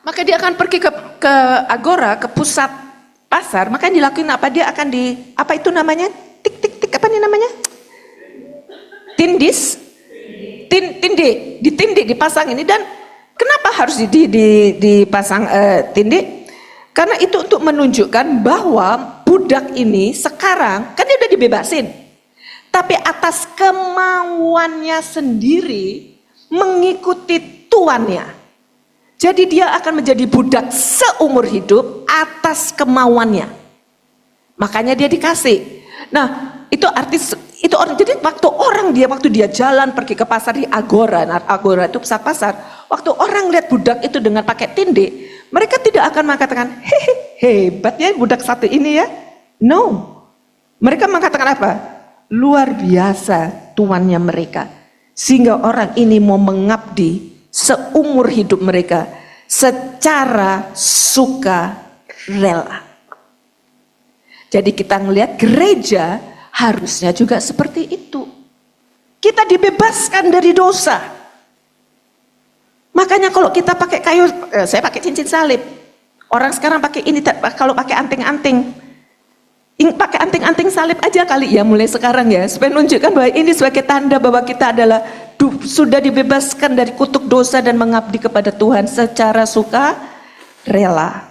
Maka dia akan pergi ke agora, ke pusat pasar, maka yang dilakuin apa? Dia akan apa itu namanya? Tik, apa ini namanya? Ditindik, dipasang ini. Dan kenapa harus dipasang tindik? Karena itu untuk menunjukkan bahwa budak ini sekarang, kan dia udah dibebasin. Tapi atas kemauannya sendiri mengikuti tuannya. Jadi dia akan menjadi budak seumur hidup atas kemauannya. Makanya dia dikasih. Nah, itu orang. Jadi waktu dia jalan pergi ke pasar di agora. Nah, agora itu pusat pasar. Waktu orang lihat budak itu dengan pakai tindik, mereka tidak akan mengatakan, hebat ya budak satu ini ya. No. Mereka mengatakan apa? Luar biasa tuannya mereka. Sehingga orang ini mau mengabdi seumur hidup mereka secara sukarela. Jadi kita ngelihat gereja harusnya juga seperti itu. Kita dibebaskan dari dosa. Makanya kalau kita pakai kayu, saya pakai cincin salib. Orang sekarang pakai ini, kalau pakai anting-anting. Pakai anting-anting salib aja kali ya mulai sekarang ya. Supaya menunjukkan bahwa ini sebagai tanda bahwa kita adalah sudah dibebaskan dari kutuk dosa dan mengabdi kepada Tuhan secara sukarela.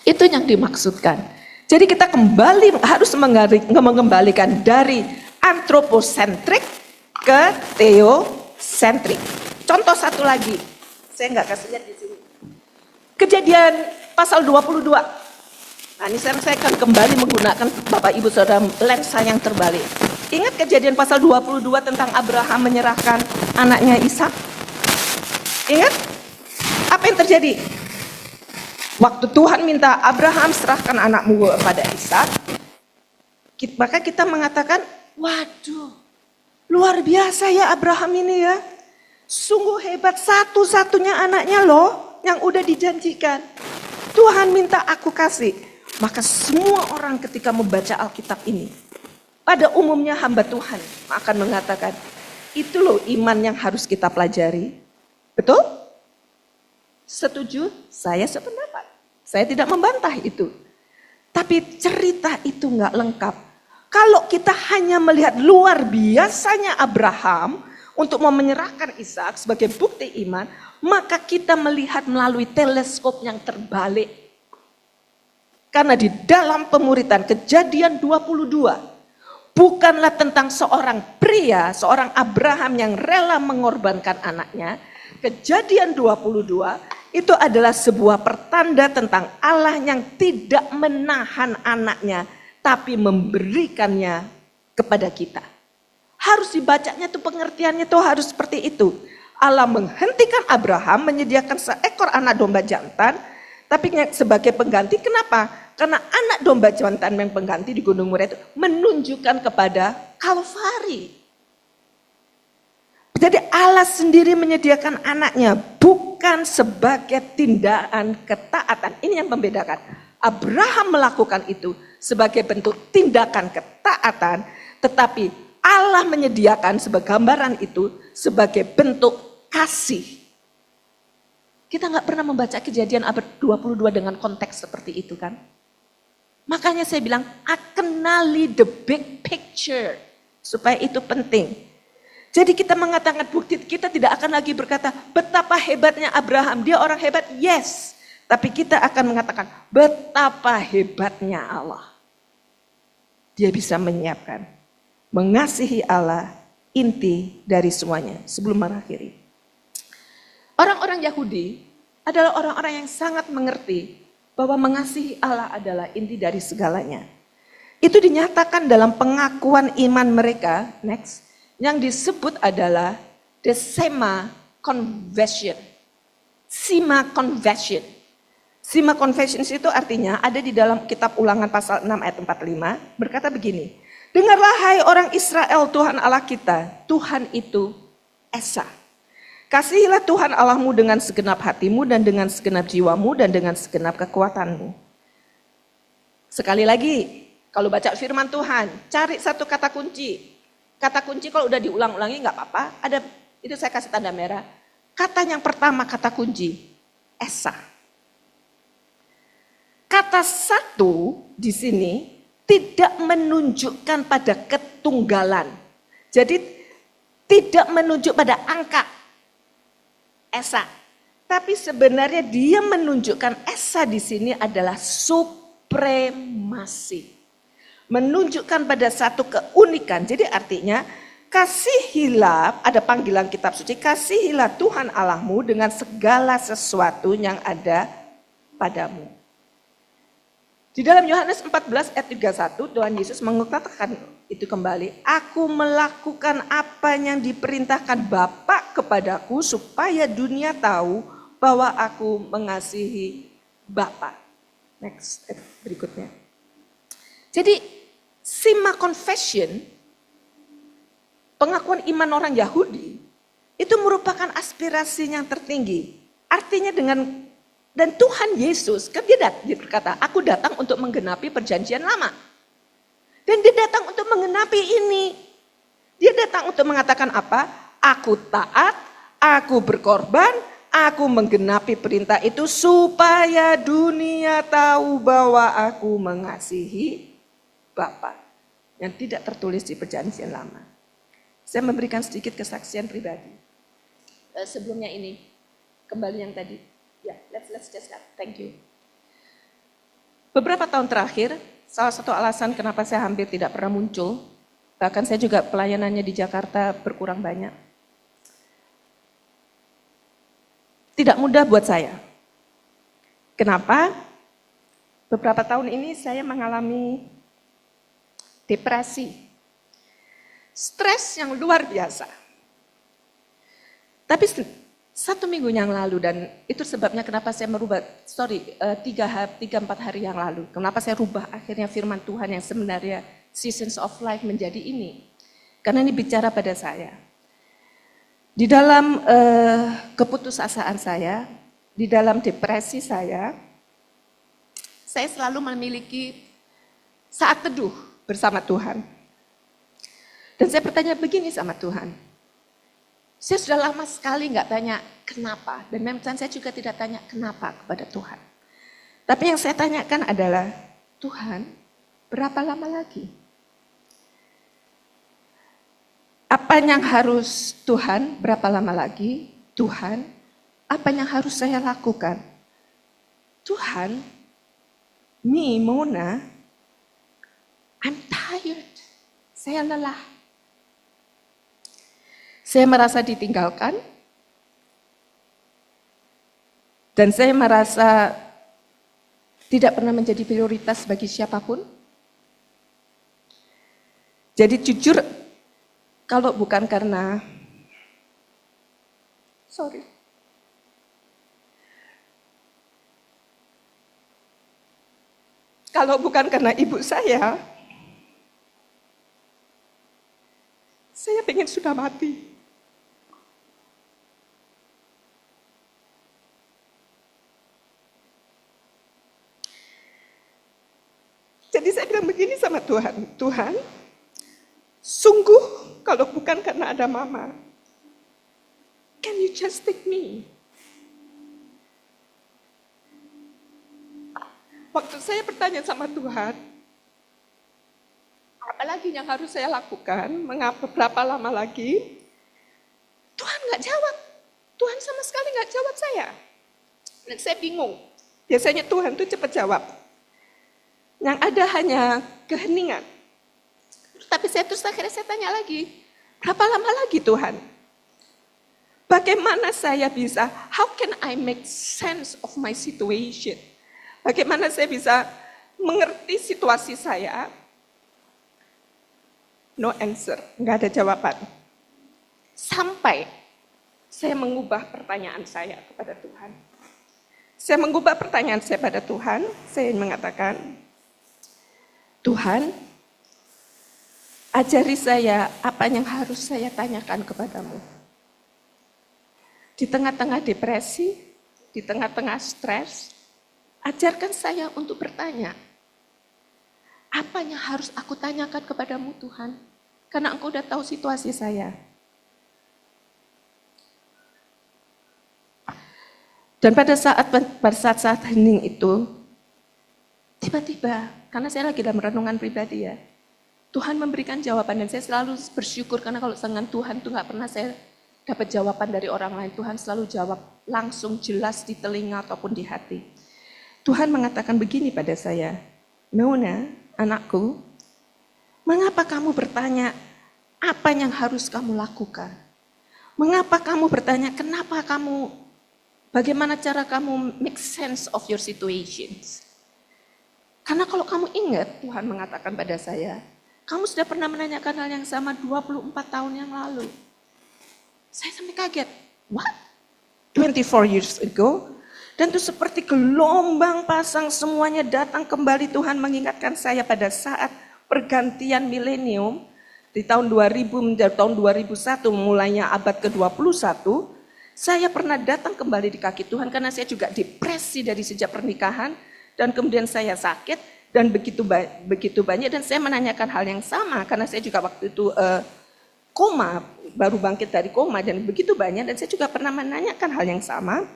Itu yang dimaksudkan. Jadi kita harus mengembalikan dari antroposentrik ke teosentrik. Contoh satu lagi, saya nggak kasih lihat di sini. Kejadian pasal 22. Nah, ini saya akan kembali menggunakan Bapak Ibu Saudara lensa yang terbalik. Ingat kejadian pasal 22 tentang Abraham menyerahkan anaknya Ishak? Ingat? Apa yang terjadi? Waktu Tuhan minta Abraham serahkan anakmu kepada Ishak, maka kita mengatakan, waduh, luar biasa ya Abraham ini ya. Sungguh hebat, satu-satunya anaknya loh yang udah dijanjikan. Tuhan minta aku kasih. Maka semua orang ketika membaca Alkitab ini, pada umumnya hamba Tuhan akan mengatakan, itu loh iman yang harus kita pelajari. Betul? Setuju? Saya sependapat. Saya tidak membantah itu. Tapi cerita itu nggak lengkap. Kalau kita hanya melihat luar biasanya Abraham untuk mau menyerahkan Ishak sebagai bukti iman, maka kita melihat melalui teleskop yang terbalik. Karena di dalam pemuritan Kejadian 22, bukanlah tentang seorang pria, seorang Abraham yang rela mengorbankan anaknya. Kejadian 22 itu adalah sebuah pertanda tentang Allah yang tidak menahan anaknya, tapi memberikannya kepada kita. Harus dibacanya tuh, pengertiannya tuh harus seperti itu. Allah menghentikan Abraham menyediakan seekor anak domba jantan, tapi sebagai pengganti. Kenapa? Karena anak domba jantan yang pengganti di Gunung Moria itu menunjukkan kepada Kalvari. Jadi Allah sendiri menyediakan anaknya, bukan sebagai tindakan ketaatan. Ini yang membedakan. Abraham melakukan itu sebagai bentuk tindakan ketaatan, tetapi Allah menyediakan sebagai gambaran itu sebagai bentuk kasih. Kita nggak pernah membaca Kejadian abad 22 dengan konteks seperti itu kan. Makanya saya bilang, kenali the big picture. Supaya itu penting. Jadi kita mengatakan bukti, kita tidak akan lagi berkata betapa hebatnya Abraham, dia orang hebat, yes. Tapi kita akan mengatakan betapa hebatnya Allah. Dia bisa menyiapkan, mengasihi Allah, inti dari semuanya. Sebelum mengakhiri. Orang-orang Yahudi adalah orang-orang yang sangat mengerti bahwa mengasihi Allah adalah inti dari segalanya. Itu dinyatakan dalam pengakuan iman mereka, next. Yang disebut adalah the Shema Confession. Shema Confession. Shema Confession itu artinya ada di dalam kitab Ulangan pasal 6 ayat 45. Berkata begini. Dengarlah hai orang Israel, Tuhan Allah kita. Tuhan itu Esa. Kasihilah Tuhan Allahmu dengan segenap hatimu dan dengan segenap jiwamu dan dengan segenap kekuatanmu. Sekali lagi, kalau baca firman Tuhan, cari satu kata kunci. Kata kunci kalau udah diulang-ulangi nggak apa-apa. Ada, itu saya kasih tanda merah. Kata yang pertama kata kunci, Esa. Kata satu di sini tidak menunjukkan pada ketunggalan. Jadi tidak menunjuk pada angka Esa. Tapi sebenarnya dia menunjukkan Esa di sini adalah supremasi. Menunjukkan pada satu keunikan. Jadi artinya kasihilah, ada panggilan kitab suci, kasihilah Tuhan Allahmu dengan segala sesuatu yang ada padamu. Di dalam Yohanes 14 ayat 31 Tuhan Yesus mengatakan itu kembali. Aku melakukan apa yang diperintahkan Bapa kepadaku supaya dunia tahu bahwa aku mengasihi Bapa. Next berikutnya. Jadi Shema Confession, pengakuan iman orang Yahudi, itu merupakan aspirasi yang tertinggi. Artinya dan Tuhan Yesus, kan dia berkata, aku datang untuk menggenapi perjanjian lama. Dan dia datang untuk menggenapi ini. Dia datang untuk mengatakan apa? Aku taat, aku berkorban, aku menggenapi perintah itu supaya dunia tahu bahwa aku mengasihi Bapa. Yang tidak tertulis di perjanjian lama. Saya memberikan sedikit kesaksian pribadi. Sebelumnya ini, kembali yang tadi. Ya, let's just start. Thank you. Beberapa tahun terakhir, salah satu alasan kenapa saya hampir tidak pernah muncul, bahkan saya juga pelayanannya di Jakarta berkurang banyak. Tidak mudah buat saya. Kenapa? Beberapa tahun ini saya mengalami depresi, stres yang luar biasa. Tapi 1 minggu yang lalu, dan itu sebabnya kenapa saya merubah, 3-4 hari yang lalu. Kenapa saya rubah akhirnya firman Tuhan yang sebenarnya Seasons of Life menjadi ini. Karena ini bicara pada saya. Di dalam keputusasaan saya, di dalam depresi saya selalu memiliki saat teduh bersama Tuhan. Dan saya bertanya begini sama Tuhan. Saya sudah lama sekali nggak tanya kenapa. Dan memang saya juga tidak tanya kenapa kepada Tuhan. Tapi yang saya tanyakan adalah, Tuhan, berapa lama lagi? Apa yang harus Tuhan, berapa lama lagi? Tuhan, apa yang harus saya lakukan? Tuhan, Mona, I'm tired. Saya lelah. Saya merasa ditinggalkan. Dan saya merasa tidak pernah menjadi prioritas bagi siapapun. Jadi jujur, kalau bukan karena, kalau bukan karena ibu saya pengen sudah mati. Jadi saya bilang begini sama Tuhan, Tuhan, sungguh kalau bukan karena ada mama, can you just take me? Waktu saya bertanya sama Tuhan, apalagi yang harus saya lakukan, mengapa berapa lama lagi, Tuhan nggak jawab. Tuhan sama sekali nggak jawab saya. Dan saya bingung. Biasanya Tuhan tuh cepat jawab. Yang ada hanya keheningan. Tapi terus akhirnya saya tanya lagi, berapa lama lagi Tuhan? Bagaimana saya bisa, how can I make sense of my situation? Bagaimana saya bisa mengerti situasi saya? No answer, nggak ada jawaban. Sampai saya mengubah pertanyaan saya kepada Tuhan. Saya mengubah pertanyaan saya pada Tuhan, saya mengatakan, Tuhan, ajari saya apa yang harus saya tanyakan kepadamu. Di tengah-tengah depresi, di tengah-tengah stres, ajarkan saya untuk bertanya, apa yang harus aku tanyakan kepadamu Tuhan? Karena Engkau udah tahu situasi saya. Dan pada saat hening itu, tiba-tiba, karena saya lagi dalam renungan pribadi ya, Tuhan memberikan jawaban dan saya selalu bersyukur karena kalau dengan Tuhan itu nggak pernah saya dapat jawaban dari orang lain. Tuhan selalu jawab langsung jelas di telinga ataupun di hati. Tuhan mengatakan begini pada saya, Nona, anakku, mengapa kamu bertanya apa yang harus kamu lakukan? Mengapa kamu bertanya bagaimana cara kamu make sense of your situations? Karena kalau kamu ingat, Tuhan mengatakan pada saya, kamu sudah pernah menanyakan hal yang sama 24 tahun yang lalu. Saya sampai kaget. What? 24 years ago? Dan itu seperti gelombang pasang semuanya datang kembali. Tuhan mengingatkan saya pada saat pergantian milenium di tahun 2000 menjadi tahun 2001, mulainya abad ke-21. Saya pernah datang kembali di kaki Tuhan karena saya juga depresi dari sejak pernikahan. Dan kemudian saya sakit dan begitu banyak dan saya menanyakan hal yang sama karena saya juga waktu itu koma, baru bangkit dari koma dan begitu banyak dan saya juga pernah menanyakan hal yang sama,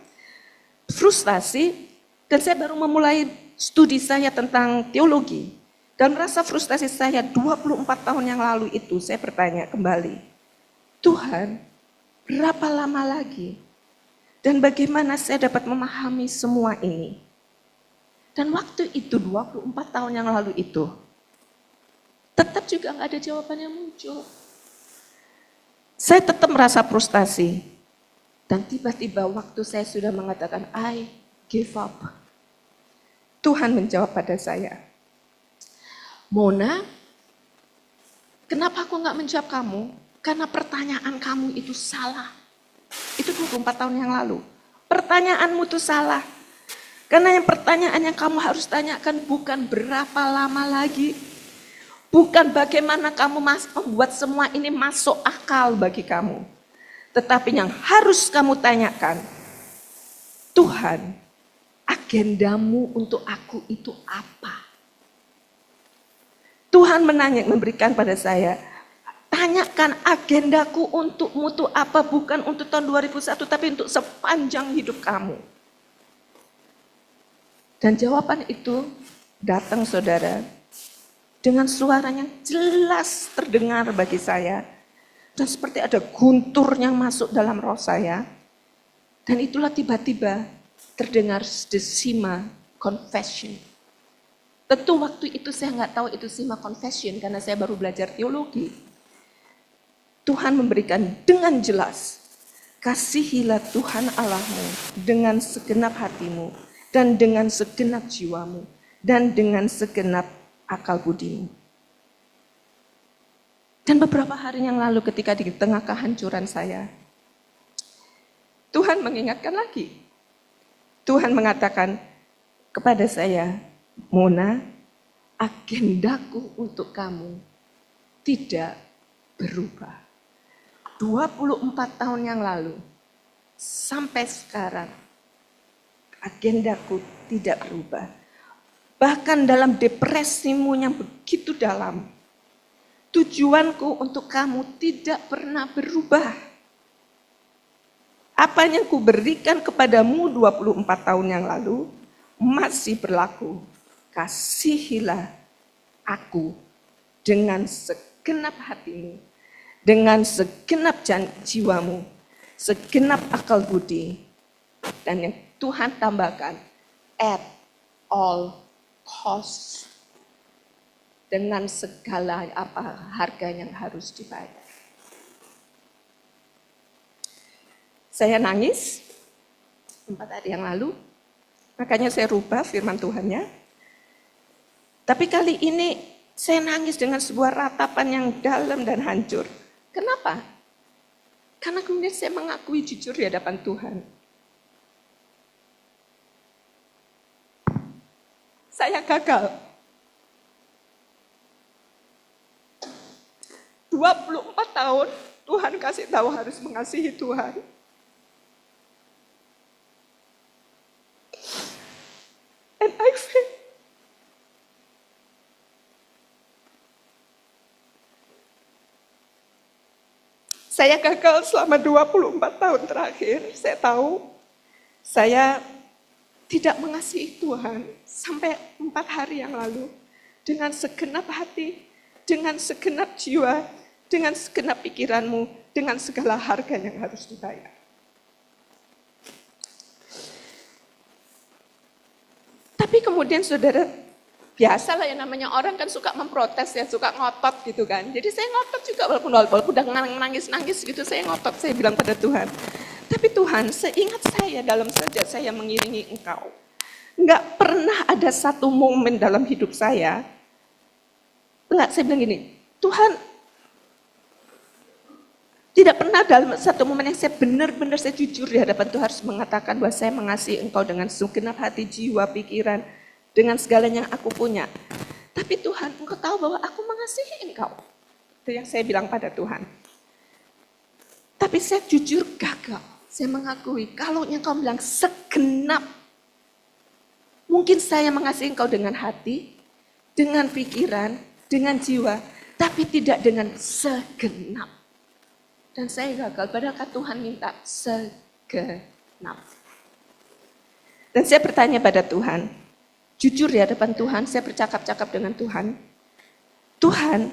frustasi dan saya baru memulai studi saya tentang teologi dan merasa frustasi saya 24 tahun yang lalu itu saya bertanya kembali, Tuhan berapa lama lagi dan bagaimana saya dapat memahami semua ini? Dan waktu itu 24 tahun yang lalu itu tetap juga nggak ada jawaban yang muncul. Saya tetap merasa frustasi. Dan tiba-tiba waktu saya sudah mengatakan I give up. Tuhan menjawab pada saya, Mona, kenapa aku nggak menjawab kamu? Karena pertanyaan kamu itu salah. Itu 24 tahun yang lalu. Pertanyaanmu itu salah. Karena yang pertanyaan yang kamu harus tanyakan bukan berapa lama lagi. Bukan bagaimana kamu membuat semua ini masuk akal bagi kamu. Tetapi yang harus kamu tanyakan, Tuhan, agendamu untuk aku itu apa? Tuhan memberikan pada saya, tanyakan agendaku untukmu itu apa, bukan untuk tahun 2001, tapi untuk sepanjang hidup kamu. Dan jawaban itu datang saudara, dengan suara yang jelas terdengar bagi saya. Dan seperti ada guntur yang masuk dalam roh saya. Dan itulah tiba-tiba terdengar the Shema confession. Tentu waktu itu saya nggak tahu itu Sima Confession karena saya baru belajar teologi. Tuhan memberikan dengan jelas, kasihilah Tuhan Allahmu dengan segenap hatimu dan dengan segenap jiwamu dan dengan segenap akal budimu. Dan beberapa hari yang lalu ketika di tengah kehancuran saya, Tuhan mengingatkan lagi. Tuhan mengatakan kepada saya, Mona, agendaku untuk kamu tidak berubah. 24 tahun yang lalu, sampai sekarang, agendaku tidak berubah. Bahkan dalam depresimu yang begitu dalam, tujuanku untuk kamu tidak pernah berubah. Apa yang kuberikan kepadamu 24 tahun yang lalu, masih berlaku. Kasihilah aku dengan segenap hatimu, dengan segenap jiwamu, segenap akal budi. Dan yang Tuhan tambahkan, at all cost. Dengan segala harga yang harus dibayar. Saya nangis 4 hari yang lalu, makanya saya rubah firman Tuhannya. Tapi kali ini saya nangis dengan sebuah ratapan yang dalam dan hancur. Kenapa? Karena kemudian saya mengakui jujur di hadapan Tuhan. Saya gagal. 24 tahun Tuhan kasih tahu harus mengasihi Tuhan. And I failed. Saya gagal selama 24 tahun terakhir. Saya tahu saya tidak mengasihi Tuhan sampai 4 hari yang lalu. Dengan segenap hati, dengan segenap jiwa, dengan segenap pikiranmu, dengan segala harga yang harus dibayar. Tapi kemudian saudara, biasalah yang namanya orang kan suka memprotes ya, suka ngotot gitu kan. Jadi saya ngotot juga walaupun udah nangis-nangis gitu, saya ngotot, saya bilang pada Tuhan. Tapi Tuhan, seingat saya dalam saja saya mengiringi Engkau, enggak pernah ada satu momen dalam hidup saya, saya bilang gini, Tuhan, tidak pernah dalam satu momen yang saya benar-benar saya jujur di hadapan Tuhan harus mengatakan bahwa saya mengasihi Engkau dengan segenap hati, jiwa, pikiran, dengan segalanya yang aku punya. Tapi Tuhan, Engkau tahu bahwa aku mengasihi Engkau. Itu yang saya bilang pada Tuhan. Tapi saya jujur gagal. Saya mengakui, kalau Engkau bilang segenap, mungkin saya mengasihi Engkau dengan hati, dengan pikiran, dengan jiwa, tapi tidak dengan segenap. Dan saya gagal, padahal Tuhan minta segenap. Dan saya bertanya pada Tuhan, jujur di hadapan Tuhan, saya bercakap-cakap dengan Tuhan. Tuhan,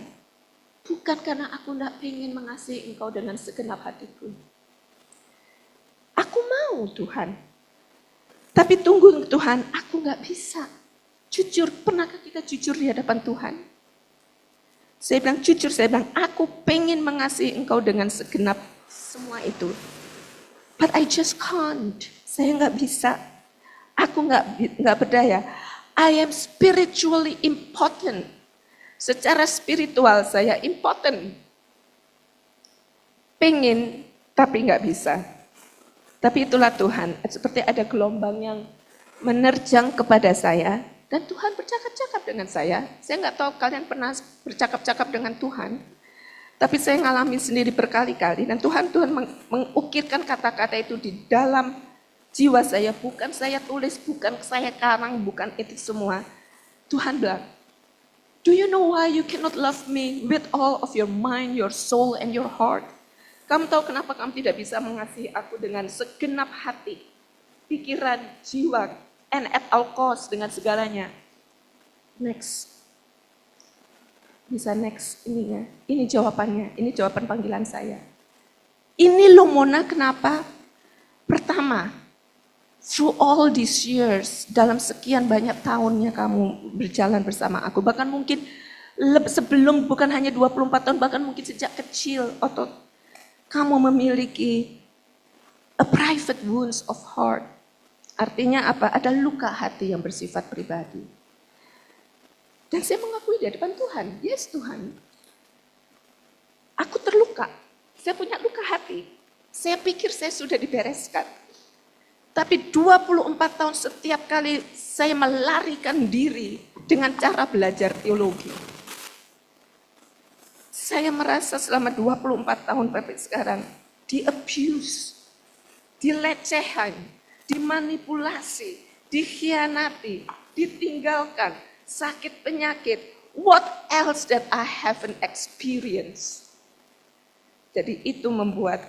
bukan karena aku tidak ingin mengasihi Engkau dengan segenap hatiku. Aku mau Tuhan. Tapi tunggu Tuhan, aku nggak bisa. Jujur, pernahkah kita jujur di hadapan Tuhan? Saya bilang jujur, saya bilang aku pengen mengasihi Engkau dengan segenap semua itu. But I just can't. Saya nggak bisa. Aku nggak berdaya. I am spiritually important. Secara spiritual saya important. Pengen, tapi nggak bisa. Tapi itulah Tuhan. Seperti ada gelombang yang menerjang kepada saya. Dan Tuhan bercakap-cakap dengan saya. Saya nggak tahu kalian pernah bercakap-cakap dengan Tuhan. Tapi saya ngalami sendiri berkali-kali. Dan Tuhan mengukirkan kata-kata itu di dalam jiwa saya. Bukan saya tulis, bukan saya karang, bukan itu semua. Tuhan bilang, do you know why you cannot love me with all of your mind, your soul, and your heart? Kamu tahu kenapa kamu tidak bisa mengasihi aku dengan segenap hati, pikiran, jiwa, and at all cost dengan segalanya. Next. Bisa next ininya. Ini jawabannya. Ini jawaban panggilan saya. Ini loh Mona kenapa? Pertama, through all these years, dalam sekian banyak tahunnya kamu berjalan bersama aku, bahkan mungkin sebelum bukan hanya 24 tahun, bahkan mungkin sejak kecil, atau kamu memiliki a private wounds of heart. Artinya apa? Ada luka hati yang bersifat pribadi. Dan saya mengakui di hadapan Tuhan, yes Tuhan, aku terluka, saya punya luka hati. Saya pikir saya sudah dibereskan. Tapi 24 tahun setiap kali saya melarikan diri dengan cara belajar teologi. Saya merasa selama 24 tahun sampai sekarang di-abuse, dilecehkan, dimanipulasi, dikhianati, ditinggalkan, sakit penyakit. What else that I haven't experienced? Jadi itu membuat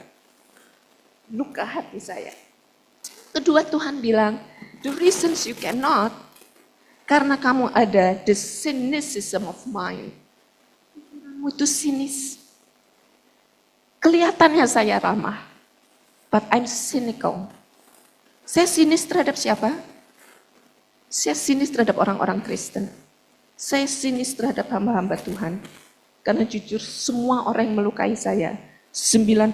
luka hati saya. Kedua Tuhan bilang, the reasons you cannot, karena kamu ada the cynicism of mind. Kamu itu sinis. Kelihatannya saya ramah, but I'm cynical. Saya sinis terhadap siapa? Saya sinis terhadap orang-orang Kristen. Saya sinis terhadap hamba-hamba Tuhan. Karena jujur semua orang yang melukai saya, 99%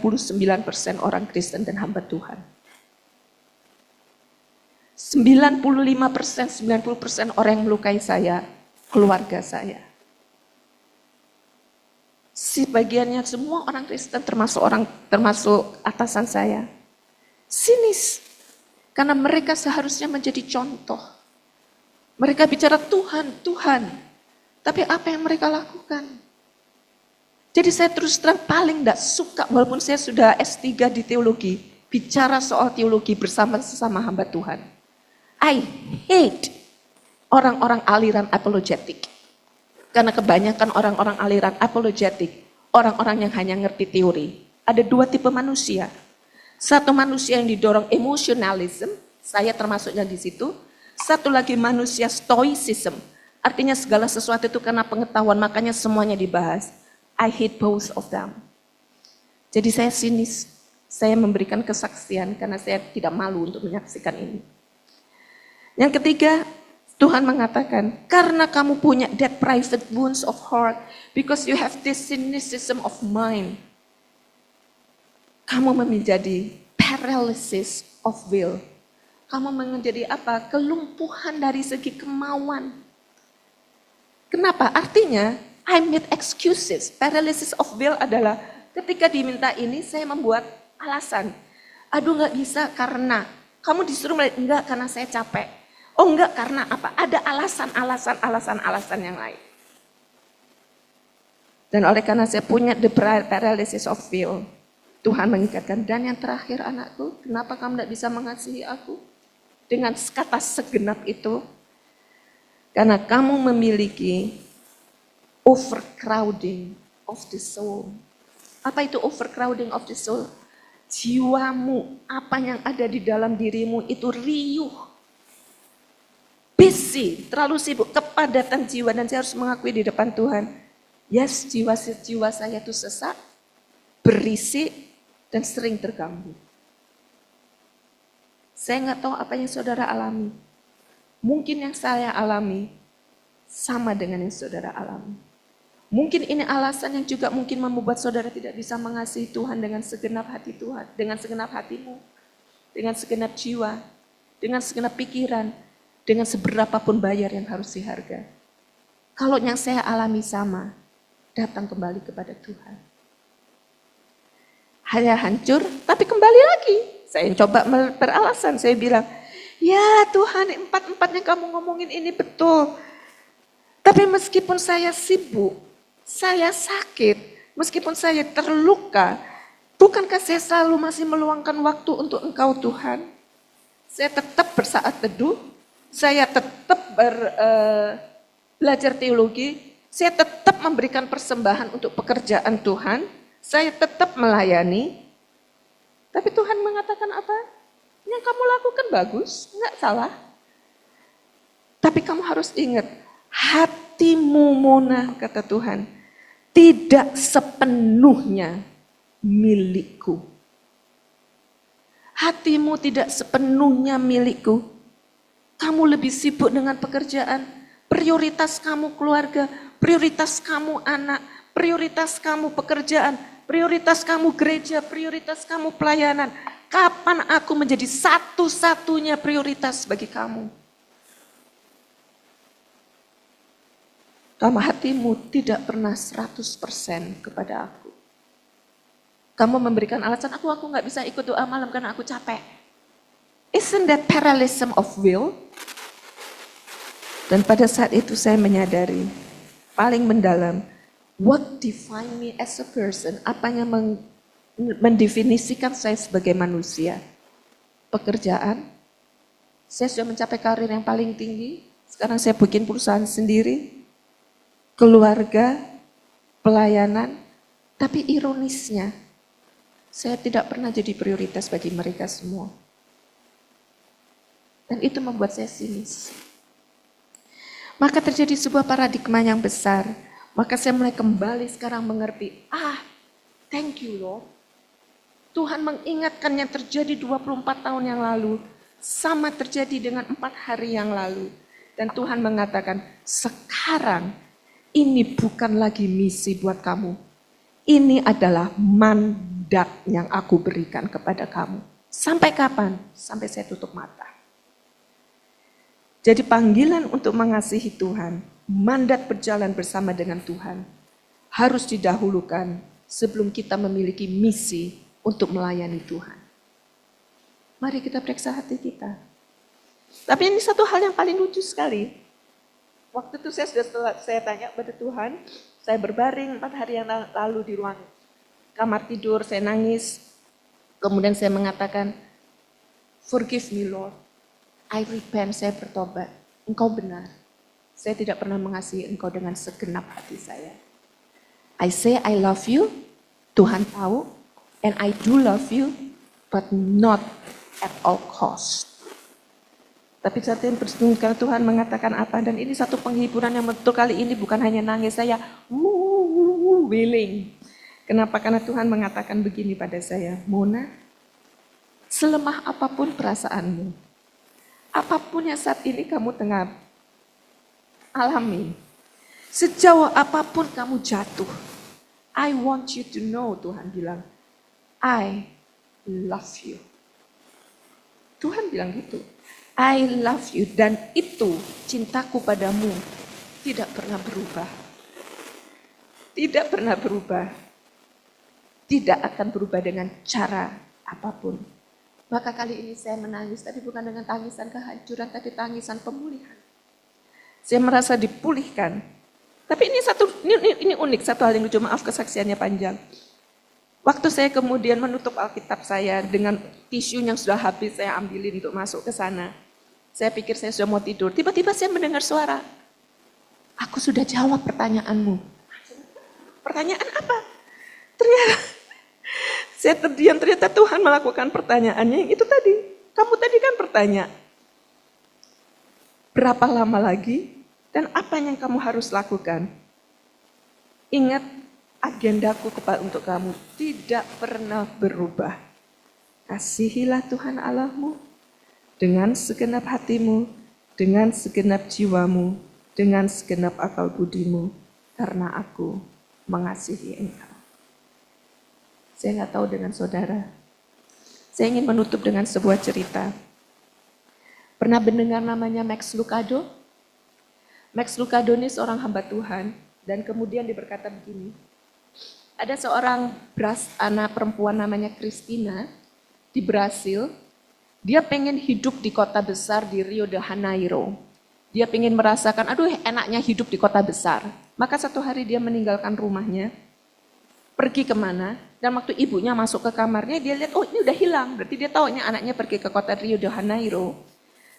orang Kristen dan hamba Tuhan. 90% orang yang melukai saya, keluarga saya. Sebagiannya semua orang Kristen termasuk atasan saya. Sinis. Karena mereka seharusnya menjadi contoh. Mereka bicara Tuhan, Tuhan. Tapi apa yang mereka lakukan? Jadi saya terus terang paling tidak suka, walaupun saya sudah S3 di teologi, bicara soal teologi bersama sesama hamba Tuhan. I hate orang-orang aliran apologetik. Karena kebanyakan orang-orang aliran apologetik, orang-orang yang hanya ngerti teori. Ada dua tipe manusia. Satu manusia yang didorong emotionalism, saya termasuknya di situ. Satu lagi manusia stoicism, artinya segala sesuatu itu karena pengetahuan, makanya semuanya dibahas. I hate both of them. Jadi saya sinis, saya memberikan kesaksian karena saya tidak malu untuk menyaksikan ini. Yang ketiga, Tuhan mengatakan, karena kamu punya that private wounds of heart, because you have this cynicism of mind, kamu menjadi paralysis of will. Kamu menjadi apa? Kelumpuhan dari segi kemauan. Kenapa? Artinya, I made excuses. Paralysis of will adalah ketika diminta ini, saya membuat alasan. Aduh nggak bisa karena, kamu disuruh enggak karena saya capek. Oh enggak karena apa? Ada alasan yang lain. Dan oleh karena saya punya the paralysis of will, Tuhan mengikatkan, dan yang terakhir anakku, kenapa kamu tidak bisa mengasihi aku? Dengan kata segenap itu, karena kamu memiliki overcrowding of the soul. Apa itu overcrowding of the soul? Jiwamu, apa yang ada di dalam dirimu itu riuh. Busy, terlalu sibuk, kepadatan jiwa, dan saya harus mengakui di depan Tuhan, yes, jiwa saya itu sesak, berisik, dan sering terganggu. Saya nggak tahu apa yang saudara alami. Mungkin yang saya alami sama dengan yang saudara alami. Mungkin ini alasan yang juga mungkin membuat saudara tidak bisa mengasihi Tuhan dengan segenap hati Tuhan, dengan segenap hatimu, dengan segenap jiwa, dengan segenap pikiran, dengan seberapapun bayar yang harus diharga. Kalau yang saya alami sama, datang kembali kepada Tuhan. Hanya hancur, tapi kembali lagi. Saya coba beralasan, saya bilang, ya Tuhan, empat-empatnya kamu ngomongin ini betul. Tapi meskipun saya sibuk, saya sakit, meskipun saya terluka, bukankah saya selalu masih meluangkan waktu untuk Engkau Tuhan? Saya tetap bersaat teduh, saya tetap belajar teologi, saya tetap memberikan persembahan untuk pekerjaan Tuhan, saya tetap melayani. Tapi Tuhan mengatakan apa? Yang kamu lakukan bagus, enggak salah. Tapi kamu harus ingat, hatimu Mona, kata Tuhan, tidak sepenuhnya milikku. Hatimu tidak sepenuhnya milikku. Kamu lebih sibuk dengan pekerjaan, prioritas kamu keluarga, prioritas kamu anak, prioritas kamu pekerjaan, prioritas kamu gereja, prioritas kamu pelayanan. Kapan aku menjadi satu-satunya prioritas bagi kamu? Kamu hatimu tidak pernah 100% kepada aku. Kamu memberikan alasan, aku nggak bisa ikut doa malam karena aku capek. Isn't that parallelism of will? Dan pada saat itu saya menyadari, paling mendalam, what define me as a person? Apanya mendefinisikan saya sebagai manusia? Pekerjaan, saya sudah mencapai karir yang paling tinggi, sekarang saya bikin perusahaan sendiri, keluarga, pelayanan, tapi ironisnya, saya tidak pernah jadi prioritas bagi mereka semua. Dan itu membuat saya sinis. Maka terjadi sebuah paradigma yang besar. Maka saya mulai kembali sekarang mengerti, thank you Lord. Tuhan mengingatkan yang terjadi 24 tahun yang lalu, sama terjadi dengan 4 hari yang lalu. Dan Tuhan mengatakan, sekarang ini bukan lagi misi buat kamu. Ini adalah mandat yang aku berikan kepada kamu. Sampai kapan? Sampai saya tutup mata. Jadi panggilan untuk mengasihi Tuhan, mandat berjalan bersama dengan Tuhan, harus didahulukan sebelum kita memiliki misi untuk melayani Tuhan. Mari kita periksa hati kita. Tapi ini satu hal yang paling lucu sekali. Waktu itu saya tanya pada Tuhan, saya berbaring 4 hari yang lalu di ruang kamar tidur, saya nangis. Kemudian saya mengatakan, forgive me Lord, I repent, saya bertobat. Engkau benar, saya tidak pernah mengasihi Engkau dengan segenap hati saya. I say I love you, Tuhan tahu, and I do love you, but not at all cost. Tapi saat yang karena Tuhan mengatakan apa, dan ini satu penghiburan yang betul kali ini bukan hanya nangis, saya wailing. Kenapa? Karena Tuhan mengatakan begini pada saya, Mona, selemah apapun perasaanmu, apapun yang saat ini kamu tengah alami, sejauh apapun kamu jatuh, I want you to know, Tuhan bilang, I love you. Tuhan bilang gitu. I love you, dan itu cintaku padamu tidak pernah berubah. Tidak pernah berubah. Tidak akan berubah dengan cara apapun. Maka kali ini saya menangis, tapi bukan dengan tangisan kehancuran, tapi tangisan pemulihan. Saya merasa dipulihkan. Tapi ini unik, satu hal yang lucu, maaf kesaksiannya panjang. Waktu saya kemudian menutup Alkitab saya dengan tisu yang sudah habis saya ambilin untuk masuk ke sana. Saya pikir saya sudah mau tidur, tiba-tiba saya mendengar suara. Aku sudah jawab pertanyaanmu. Pertanyaan apa? Ternyata saya terdiam, ternyata Tuhan melakukan pertanyaannya yang itu tadi. Kamu tadi kan bertanya, berapa lama lagi dan apa yang kamu harus lakukan? Ingat, agendaku untuk kamu tidak pernah berubah. Kasihilah Tuhan Allahmu dengan segenap hatimu, dengan segenap jiwamu, dengan segenap akal budimu, karena aku mengasihi engkau. Saya nggak tahu dengan saudara. Saya ingin menutup dengan sebuah cerita. Pernah mendengar namanya Max Lucado? Max Lucado ini seorang hamba Tuhan, dan kemudian dia berkata begini, ada seorang anak perempuan namanya Christina di Brasil. Dia pengen hidup di kota besar di Rio de Janeiro. Dia pengen merasakan, aduh enaknya hidup di kota besar. Maka satu hari dia meninggalkan rumahnya, pergi kemana, dan waktu ibunya masuk ke kamarnya, dia lihat, oh ini udah hilang. Berarti dia tahu anaknya pergi ke kota Rio de Janeiro.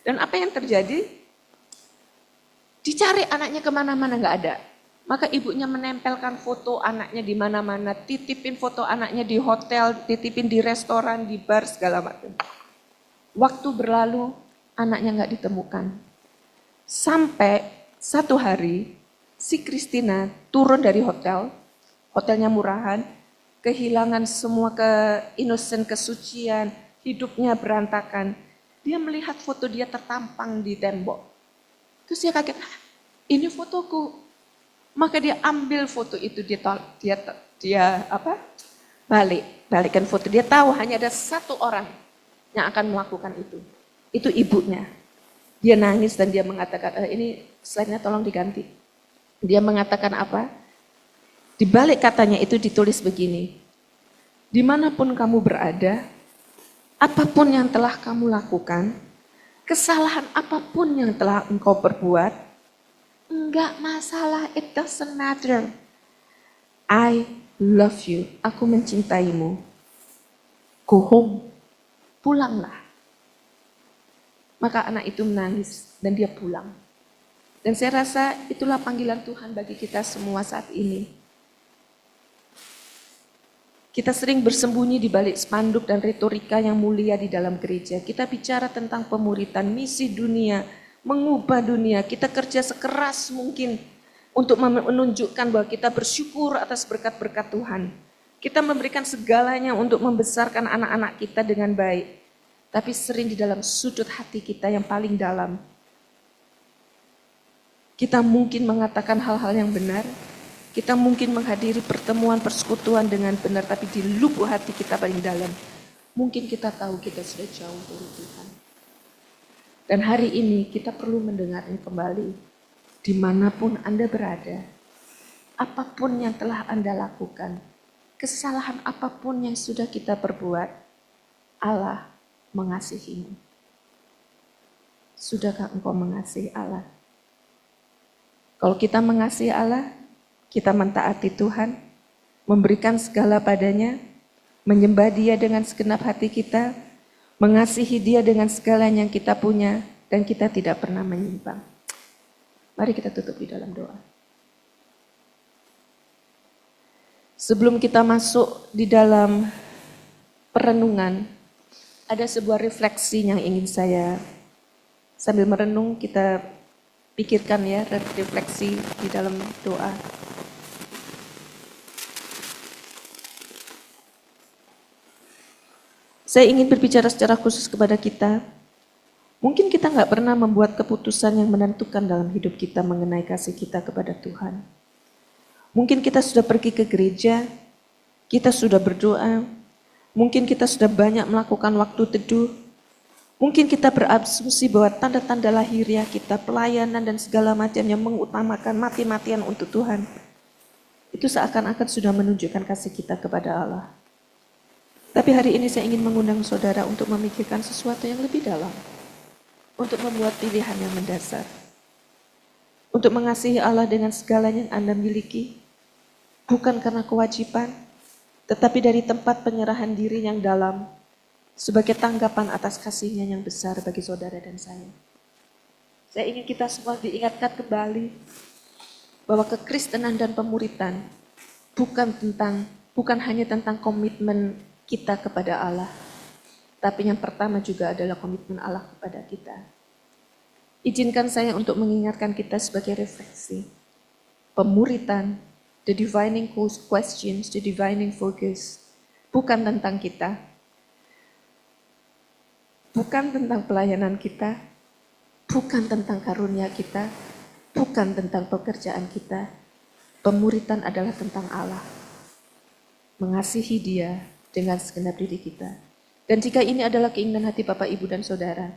Dan apa yang terjadi? Dicari anaknya kemana-mana, nggak ada. Maka ibunya menempelkan foto anaknya di mana-mana, titipin foto anaknya di hotel, titipin di restoran, di bar, segala macam. Waktu berlalu, anaknya nggak ditemukan. Sampai satu hari, si Christina turun dari hotel, hotelnya murahan, kehilangan semua innocent kesucian, hidupnya berantakan. Dia melihat foto dia tertampang di tembok. Terus dia kaget, "Hah, ini fotoku." Maka dia ambil foto itu, balikkan foto. Dia tahu hanya ada satu orang yang akan melakukan itu. Itu ibunya. Dia nangis dan dia mengatakan, ini slide-nya tolong diganti. Dia mengatakan apa? Di balik katanya itu ditulis begini, dimanapun kamu berada, apapun yang telah kamu lakukan, kesalahan apapun yang telah engkau perbuat, enggak masalah, it doesn't matter. I love you, aku mencintaimu. Go home, pulanglah. Maka anak itu menangis dan dia pulang. Dan saya rasa itulah panggilan Tuhan bagi kita semua saat ini. Kita sering bersembunyi di balik spanduk dan retorika yang mulia di dalam gereja. Kita bicara tentang pemuritan, misi dunia, mengubah dunia. Kita kerja sekeras mungkin untuk menunjukkan bahwa kita bersyukur atas berkat-berkat Tuhan. Kita memberikan segalanya untuk membesarkan anak-anak kita dengan baik. Tapi sering di dalam sudut hati kita yang paling dalam, kita mungkin mengatakan hal-hal yang benar, kita mungkin menghadiri pertemuan persekutuan dengan benar, tapi di lubuk hati kita paling dalam, mungkin kita tahu kita sudah jauh dari Tuhan. Dan hari ini kita perlu mendengarnya kembali, dimanapun Anda berada, apapun yang telah Anda lakukan, kesalahan apapun yang sudah kita perbuat, Allah mengasihimu. Sudahkah engkau mengasihi Allah? Kalau kita mengasihi Allah, kita mentaati Tuhan, memberikan segala padanya, menyembah Dia dengan segenap hati kita, mengasihi Dia dengan segala yang kita punya, dan kita tidak pernah menyimpang. Mari kita tutup di dalam doa. Sebelum kita masuk di dalam perenungan, ada sebuah refleksi yang ingin saya sambil merenung kita pikirkan ya, refleksi di dalam doa. Saya ingin berbicara secara khusus kepada kita. Mungkin kita nggak pernah membuat keputusan yang menentukan dalam hidup kita mengenai kasih kita kepada Tuhan. Mungkin kita sudah pergi ke gereja, kita sudah berdoa, mungkin kita sudah banyak melakukan waktu teduh, mungkin kita berasumsi bahwa tanda-tanda lahiriah kita, pelayanan dan segala macam yang mengutamakan mati-matian untuk Tuhan, itu seakan-akan sudah menunjukkan kasih kita kepada Allah. Tapi hari ini saya ingin mengundang saudara untuk memikirkan sesuatu yang lebih dalam, untuk membuat pilihan yang mendasar, untuk mengasihi Allah dengan segala yang Anda miliki, bukan karena kewajiban, tetapi dari tempat penyerahan diri yang dalam, sebagai tanggapan atas kasih-Nya yang besar bagi saudara dan saya. Saya ingin kita semua diingatkan kembali bahwa kekristenan dan pemuritan bukan hanya tentang komitmen kita kepada Allah, tapi yang pertama juga adalah komitmen Allah kepada kita. Izinkan saya untuk mengingatkan kita sebagai refleksi. Pemuritan, the divining questions, the divining focus, bukan tentang kita, bukan tentang pelayanan kita, bukan tentang karunia kita, bukan tentang pekerjaan kita. Pemuritan adalah tentang Allah, mengasihi Dia dengan segenap diri kita. Dan jika ini adalah keinginan hati Bapak, Ibu, dan Saudara,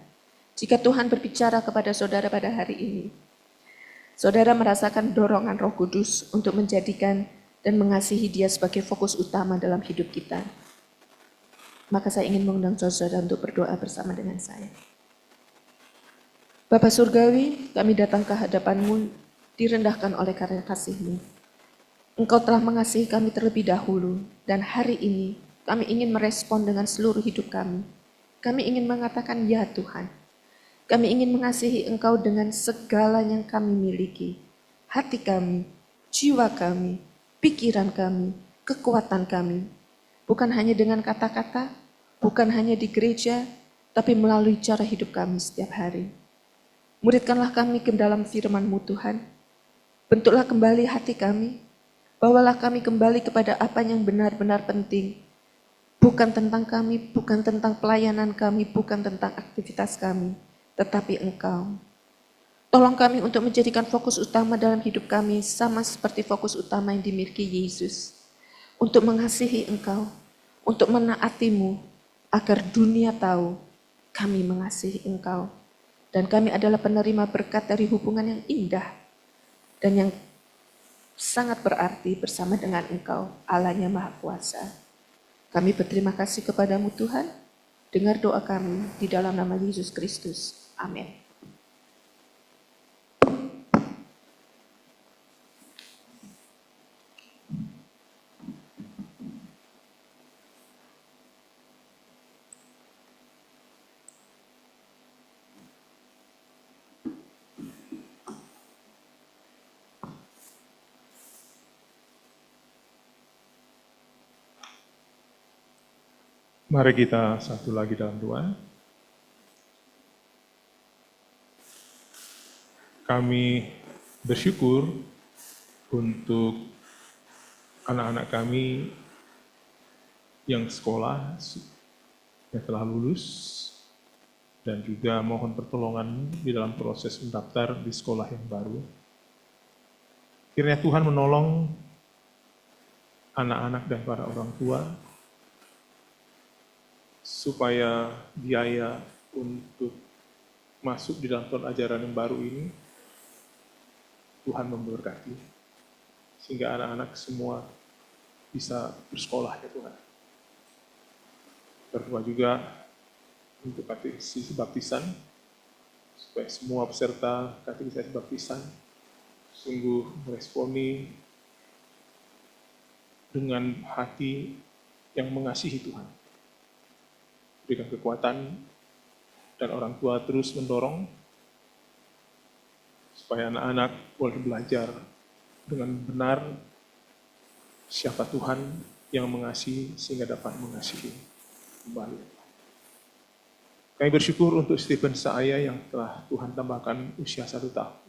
jika Tuhan berbicara kepada saudara pada hari ini, saudara merasakan dorongan Roh Kudus untuk menjadikan dan mengasihi Dia sebagai fokus utama dalam hidup kita, maka saya ingin mengundang saudara untuk berdoa bersama dengan saya. Bapa Surgawi, kami datang ke hadapan-Mu, direndahkan oleh karya kasih-Mu. Engkau telah mengasihi kami terlebih dahulu, dan hari ini kami ingin merespon dengan seluruh hidup kami. Kami ingin mengatakan, ya Tuhan. Kami ingin mengasihi Engkau dengan segala yang kami miliki. Hati kami, jiwa kami, pikiran kami, kekuatan kami. Bukan hanya dengan kata-kata, bukan hanya di gereja, tapi melalui cara hidup kami setiap hari. Muridkanlah kami ke dalam firman-Mu Tuhan. Bentuklah kembali hati kami. Bawalah kami kembali kepada apa yang benar-benar penting. Bukan tentang kami, bukan tentang pelayanan kami, bukan tentang aktivitas kami, tetapi Engkau. Tolong kami untuk menjadikan fokus utama dalam hidup kami sama seperti fokus utama yang dimiliki Yesus. Untuk mengasihi Engkau, untuk menaati-Mu, agar dunia tahu kami mengasihi Engkau. Dan kami adalah penerima berkat dari hubungan yang indah dan yang sangat berarti bersama dengan Engkau, Allah-Nya Maha Kuasa. Kami berterima kasih kepadamu Tuhan, dengar doa kami di dalam nama Yesus Kristus. Amin. Mari kita satu lagi dalam doa. Kami bersyukur untuk anak-anak kami yang sekolah, yang telah lulus, dan juga mohon pertolongan di dalam proses mendaftar di sekolah yang baru. Kiranya Tuhan menolong anak-anak dan para orang tua supaya biaya untuk masuk di dalam tahun ajaran yang baru ini Tuhan memberkati, sehingga anak-anak semua bisa bersekolah ya Tuhan. Berdoa juga untuk katekisasi baptisan, supaya semua peserta katekisasi baptisan sungguh meresponi dengan hati yang mengasihi Tuhan. Berikan kekuatan dan orang tua terus mendorong supaya anak-anak boleh belajar dengan benar siapa Tuhan yang mengasihi sehingga dapat mengasihi kembali. Kami bersyukur untuk Stephen Saaya yang telah Tuhan tambahkan usia 1 tahun.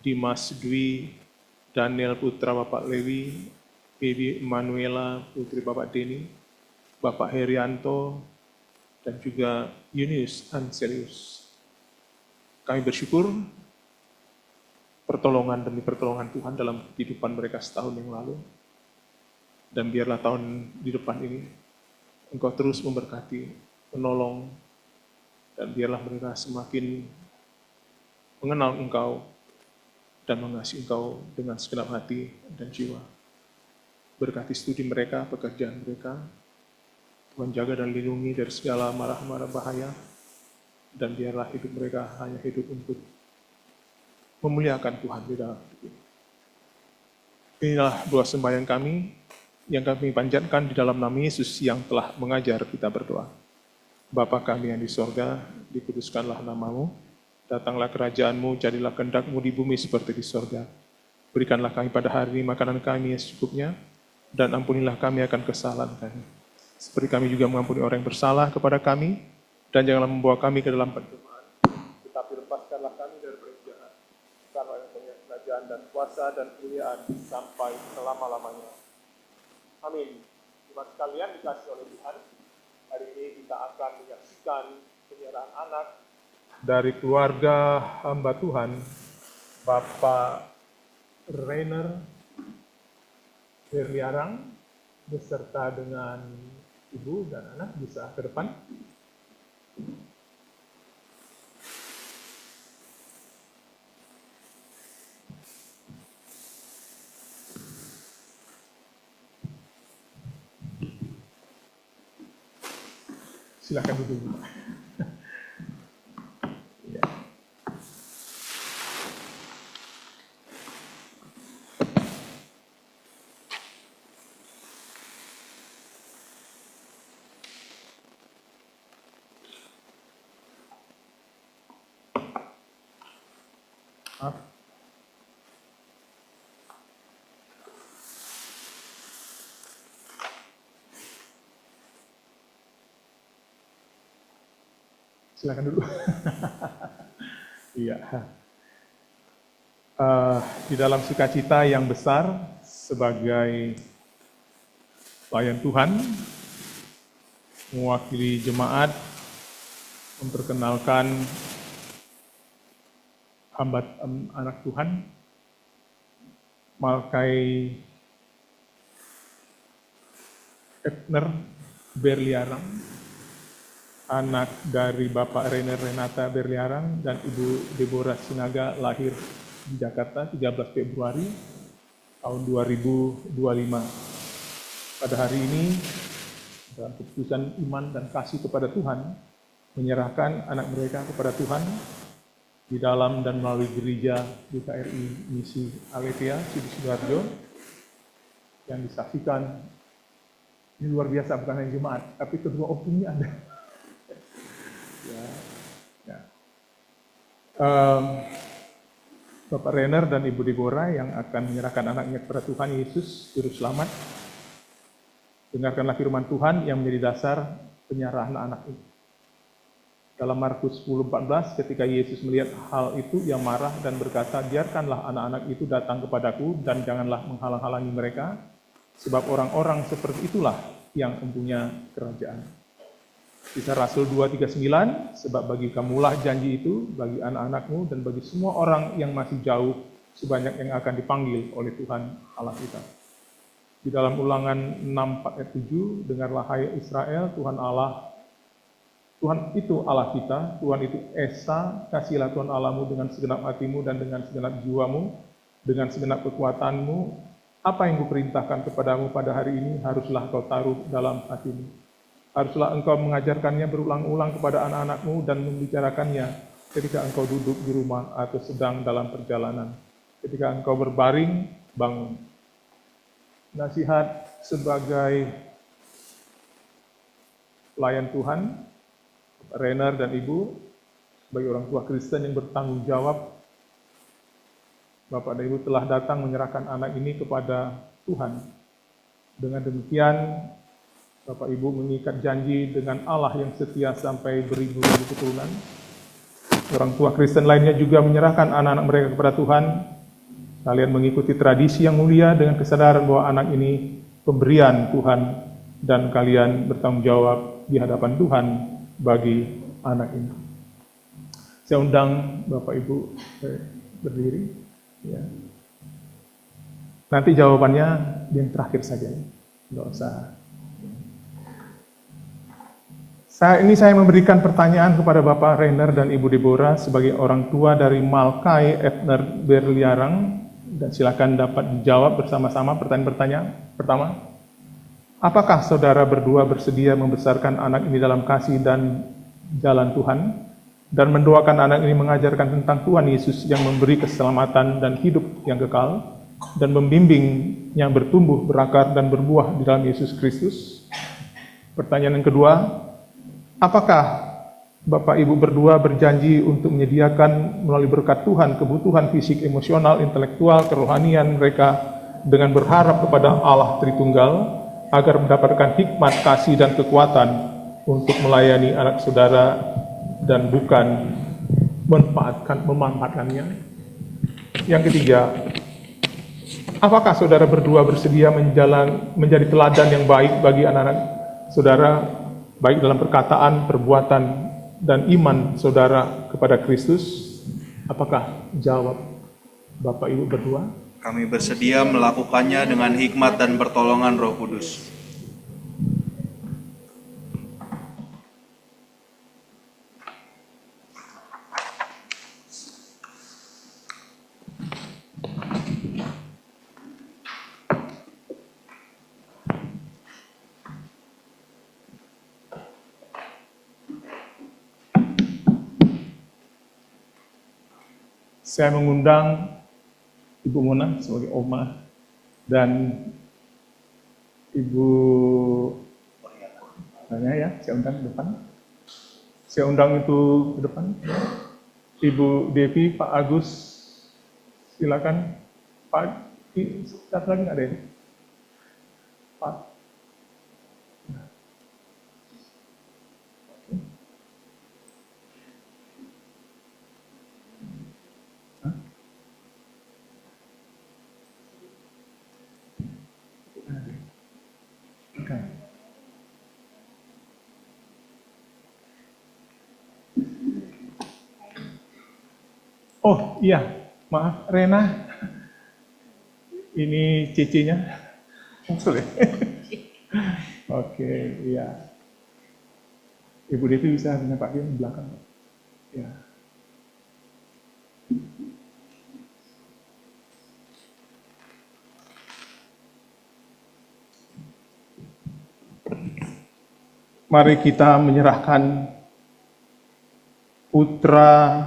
Dimas Dwi, Daniel putra Bapak Lewi, Baby Emanuela putri Bapak Denny, Bapak Herianto, dan juga Yunius Anselius. Kami bersyukur pertolongan demi pertolongan Tuhan dalam kehidupan mereka setahun yang lalu. Dan biarlah tahun di depan ini Engkau terus memberkati, menolong, dan biarlah mereka semakin mengenal Engkau dan mengasihi Engkau dengan segenap hati dan jiwa. Berkati studi mereka, pekerjaan mereka, Tuhan jaga dan lindungi dari segala marah-marah bahaya, dan biarlah hidup mereka hanya hidup untuk memuliakan Tuhan di dalam hidup ini. Inilah doa sembahyang kami yang kami panjatkan di dalam nama Yesus yang telah mengajar kita berdoa. Bapa kami yang di sorga, dikuduskanlah namamu, datanglah kerajaanmu, jadilah kehendak-mu di bumi seperti di sorga. Berikanlah kami pada hari ini makanan kami yang secukupnya, dan ampunilah kami akan kesalahan kami. Seperti kami juga mengampuni orang yang bersalah kepada kami, dan janganlah membawa kami ke dalam pencobaan, tetapi lepaskanlah kami dari jahat. Karena yang punya kerajaan dan kuasa dan kemuliaan sampai selama-lamanya. Amin. Jemaat sekalian dikasih oleh Tuhan, hari ini kita akan menyaksikan penyerahan anak dari keluarga hamba Tuhan, Bapak Rainer Herliarang, beserta dengan ibu dan anak bisa ke depan. Silakan duduk. Ya. Silakan dulu. Iya. Di dalam sukacita yang besar sebagai pelayan Tuhan, mewakili jemaat memperkenalkan anak Tuhan, Malkai Ebner Berliarang, anak dari Bapak Rainer Renata Berliarang dan Ibu Deborah Sinaga, lahir di Jakarta 13 Februari tahun 2025. Pada hari ini, dalam keputusan iman dan kasih kepada Tuhan, menyerahkan anak mereka kepada Tuhan di dalam dan melalui gereja GKRI Misi Aletheia Sidoarjo yang disaksikan. Ini luar biasa, bukan hanya jemaat, tapi kedua opungnya ada. Ya. Bapak Rainer dan Ibu Deborah yang akan menyerahkan anaknya kepada Tuhan Yesus Juru Selamat. Dengarkanlah firman Tuhan yang menjadi dasar penyerahan anak itu. Dalam Markus 10:14, ketika Yesus melihat hal itu, ia marah dan berkata, biarkanlah anak-anak itu datang kepadaku dan janganlah menghalang-halangi mereka, sebab orang-orang seperti itulah yang mempunyai kerajaan. Kisah Rasul 2:39, sebab bagi kamulah janji itu, bagi anak-anakmu dan bagi semua orang yang masih jauh, sebanyak yang akan dipanggil oleh Tuhan Allah kita. Di dalam Ulangan 6:4-7, dengarlah hai Israel, Tuhan itu Allah kita, Tuhan itu Esa, kasihlah Tuhan Allahmu dengan segenap hatimu dan dengan segenap jiwamu, dengan segenap kekuatanmu. Apa yang kuperintahkan kepadamu pada hari ini haruslah kau taruh dalam hatimu. Haruslah engkau mengajarkannya berulang-ulang kepada anak-anakmu dan membicarakannya ketika engkau duduk di rumah atau sedang dalam perjalanan. Ketika engkau berbaring, bangun. Nasihat sebagai pelayan Tuhan, Rainer dan Ibu, sebagai orang tua Kristen yang bertanggung jawab, Bapak dan Ibu telah datang menyerahkan anak ini kepada Tuhan. Dengan demikian, Bapak Ibu mengikat janji dengan Allah yang setia sampai beribu-ribu keturunan. Orang tua Kristen lainnya juga menyerahkan anak-anak mereka kepada Tuhan. Kalian mengikuti tradisi yang mulia dengan kesadaran bahwa anak ini pemberian Tuhan dan kalian bertanggung jawab di hadapan Tuhan bagi anak ini. Saya undang Bapak Ibu berdiri. Ya. Nanti jawabannya yang terakhir saja, nggak usah. Saya memberikan pertanyaan kepada Bapak Rainer dan Ibu Deborah sebagai orang tua dari Malkai Ebner Berliarang, dan silakan dapat dijawab bersama-sama pertanyaan-pertanyaan. Pertama, apakah saudara berdua bersedia membesarkan anak ini dalam kasih dan jalan Tuhan, dan mendoakan anak ini mengajarkan tentang Tuhan Yesus yang memberi keselamatan dan hidup yang kekal, dan membimbingnya bertumbuh, berakar, dan berbuah di dalam Yesus Kristus? Pertanyaan yang kedua, apakah Bapak Ibu berdua berjanji untuk menyediakan melalui berkat Tuhan kebutuhan fisik, emosional, intelektual, kerohanian mereka dengan berharap kepada Allah Tritunggal agar mendapatkan hikmat, kasih, dan kekuatan untuk melayani anak saudara dan bukan memanfaatkannya? Yang ketiga, apakah saudara berdua bersedia menjadi teladan yang baik bagi anak-anak saudara, baik dalam perkataan, perbuatan, dan iman saudara kepada Kristus? Apakah jawab Bapak Ibu berdua? Kami bersedia melakukannya dengan hikmat dan pertolongan Roh Kudus. Saya mengundang Ibu Mona sebagai Oma dan Ibu ya, saya undang ke depan. Saya undang itu ke depan. Ibu Devi, Pak Agus, silakan. Pak, satu lagi nggak ada ini? Pak. Oh iya, maaf Rena. Ini cicinya. Sorry. Oke, iya. Ibu Devi bisa dengan Pak Kim di belakang. Ya. Mari kita menyerahkan putra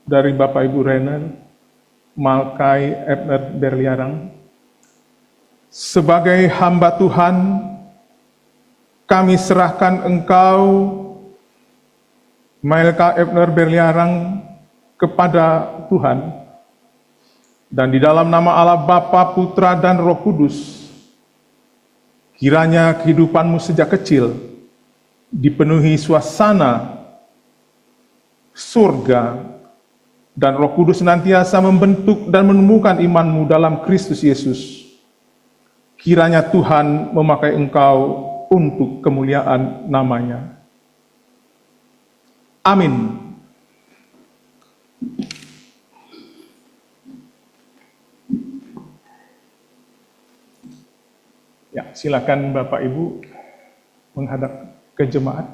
dari Bapak Ibu Renner, Malkai Ebner Berliarang. Sebagai hamba Tuhan, kami serahkan Engkau, Malkai Ebner Berliarang, kepada Tuhan. Dan di dalam nama Allah Bapa, Putra, dan Roh Kudus, kiranya kehidupanmu sejak kecil dipenuhi suasana surga, dan Roh Kudus senantiasa membentuk dan menumbuhkan imanmu dalam Kristus Yesus. Kiranya Tuhan memakai engkau untuk kemuliaan namanya. Amin. Ya, silakan Bapak Ibu menghadap ke jemaat.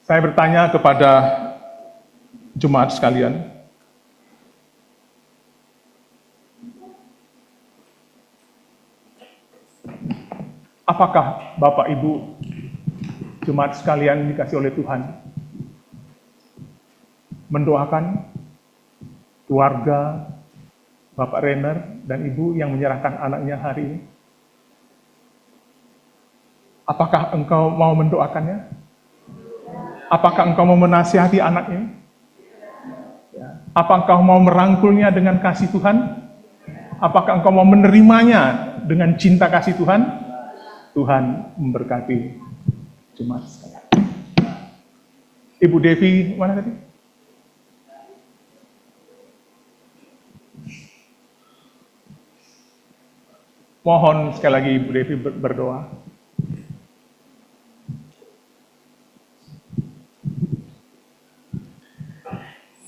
Saya bertanya kepada jemaat sekalian, apakah Bapak Ibu jemaat sekalian dikasih oleh Tuhan mendoakan keluarga Bapak Renner dan Ibu yang menyerahkan anaknya hari ini? Apakah engkau mau mendoakannya? Apakah engkau mau menasihati anaknya? Apakah engkau mau merangkulnya dengan kasih Tuhan? Apakah engkau mau menerimanya dengan cinta kasih Tuhan? Tuhan memberkati jemaat sekalian. Ibu Devi, mana tadi? Mohon sekali lagi Ibu Devi berdoa.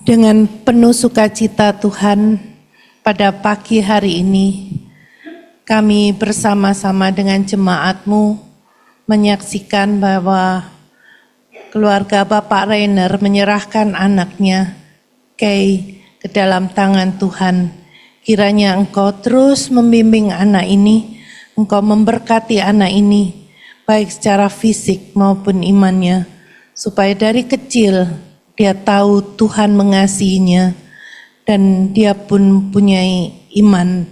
Dengan penuh sukacita Tuhan, pada pagi hari ini, kami bersama-sama dengan jemaat-Mu menyaksikan bahwa keluarga Bapak Renner menyerahkan anaknya Kay ke dalam tangan Tuhan. Kiranya Engkau terus membimbing anak ini, Engkau memberkati anak ini, baik secara fisik maupun imannya, supaya dari kecil dia tahu Tuhan mengasihinya, dan dia pun mempunyai iman,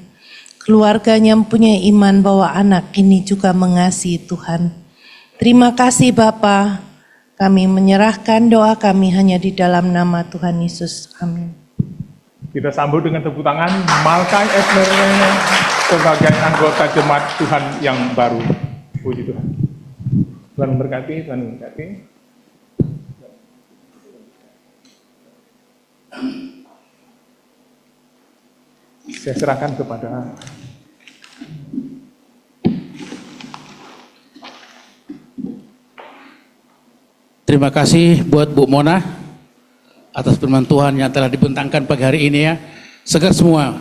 keluarganya mempunyai iman bahwa anak ini juga mengasihi Tuhan. Terima kasih Bapa, kami menyerahkan doa kami hanya di dalam nama Tuhan Yesus. Amin. Kita sambut dengan tepuk tangan Malkai Ebner sebagai anggota jemaat Tuhan yang baru. Puji Tuhan. Tuhan memberkati, Tuhan memberkati. Saya serahkan kepada Terima kasih buat Bu Mona atas firman Tuhan yang telah dibentangkan pagi hari ini ya. Segar semua.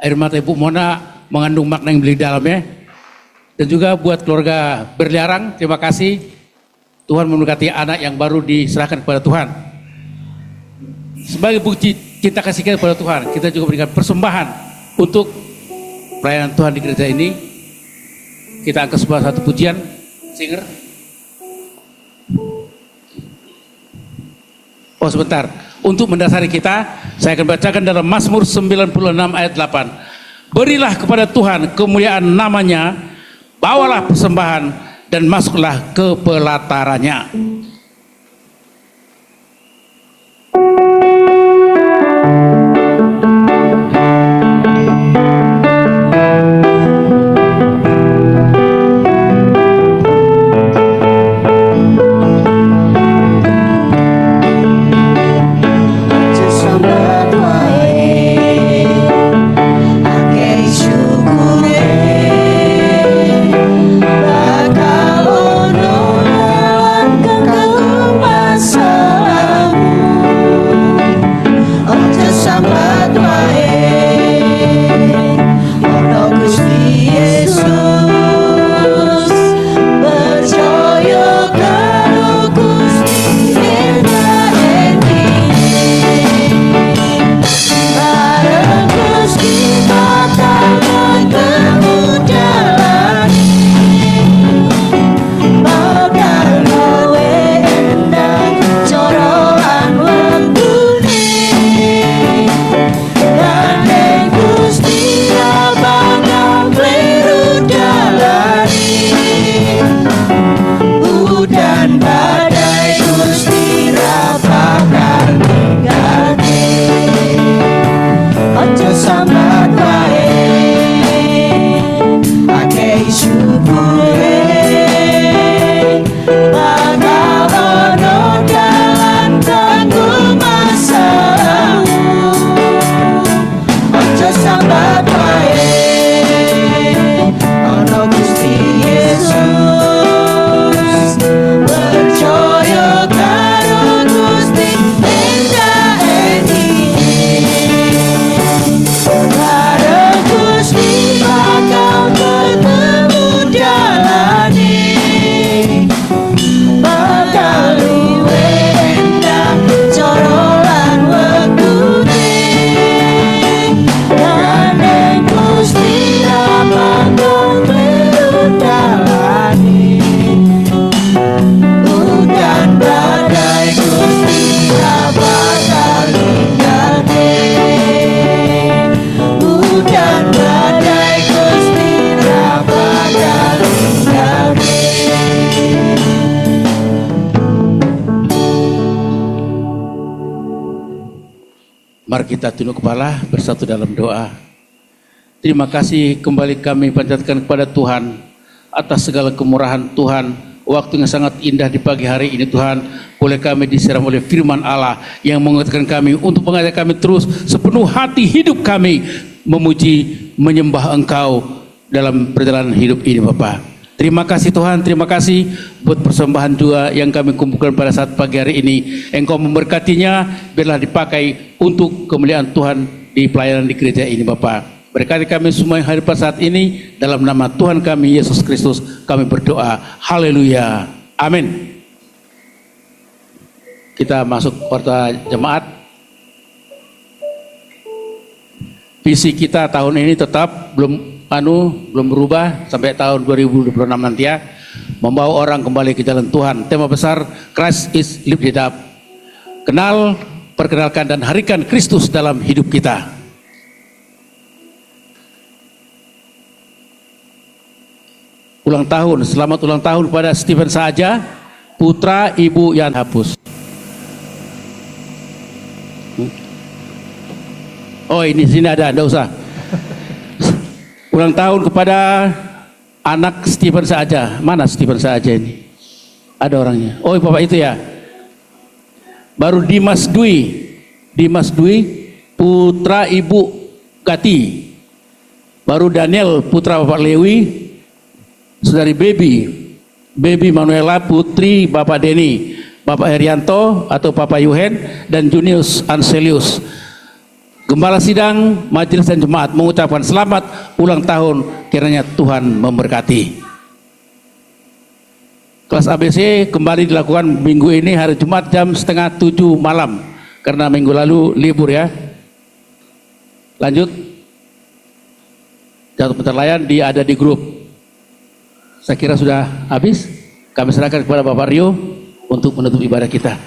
Air mata Ibu Mona mengandung makna yang beli dalamnya. Dan juga buat keluarga Berliarang, terima kasih. Tuhan memberkati anak yang baru diserahkan kepada Tuhan. Sebagai bukti cinta kasih kita kepada Tuhan, kita juga berikan persembahan untuk pelayanan Tuhan di gereja ini. Kita angkat sebuah satu pujian, singer. Oh sebentar, untuk mendasari kita, saya akan bacakan dalam Mazmur 96 ayat 8. Berilah kepada Tuhan kemuliaan namanya, bawalah persembahan dan masuklah ke pelatarannya. Bakal ono Mari kita tunduk kepala bersatu dalam doa. Terima kasih kembali kami panjatkan kepada Tuhan atas segala kemurahan Tuhan. Waktu yang sangat indah di pagi hari ini Tuhan, boleh kami disiram oleh firman Allah yang menguatkan kami untuk mengajak kami terus sepenuh hati hidup kami memuji, menyembah Engkau dalam perjalanan hidup ini Bapa. Terima kasih Tuhan, terima kasih buat persembahan juga yang kami kumpulkan pada saat pagi hari ini. Engkau memberkatinya, biarlah dipakai untuk kemuliaan Tuhan di pelayanan di gereja ini Bapa. Berkati kami semua yang hadir pada saat ini, dalam nama Tuhan kami Yesus Kristus kami berdoa. Haleluya. Amin. Kita masuk kota jemaat. Visi kita tahun ini tetap belum berubah sampai tahun 2026 nanti ya. Membawa orang kembali ke jalan Tuhan. Tema besar Christ is lifted up. Kenal, perkenalkan dan harikan Kristus dalam hidup kita. Ulang tahun, selamat ulang tahun pada Stephen Saja, putra Ibu Yan Hapus. Oh ini sini ada, enggak usah. Ulang tahun kepada anak Stephen Saja. Mana Stephen Saja ini? Ada orangnya. Oh Bapak itu ya. Baru Dimas Dwi, putra Ibu Gati. Baru Daniel, putra Bapak Lewi. Saudari Baby Manuela, putri Bapak Denny, Bapak Herianto atau Bapak Yuhen, dan Junius Anselius. Gembala sidang, majelis dan jemaat mengucapkan selamat ulang tahun, kiranya Tuhan memberkati. Kelas ABC kembali dilakukan minggu ini hari Jumat jam 6:30 malam, karena minggu lalu libur ya. Lanjut, jatuh penilaian ada di grup. Saya kira sudah habis. Kami serahkan kepada Bapak Rio untuk menutup ibadah kita.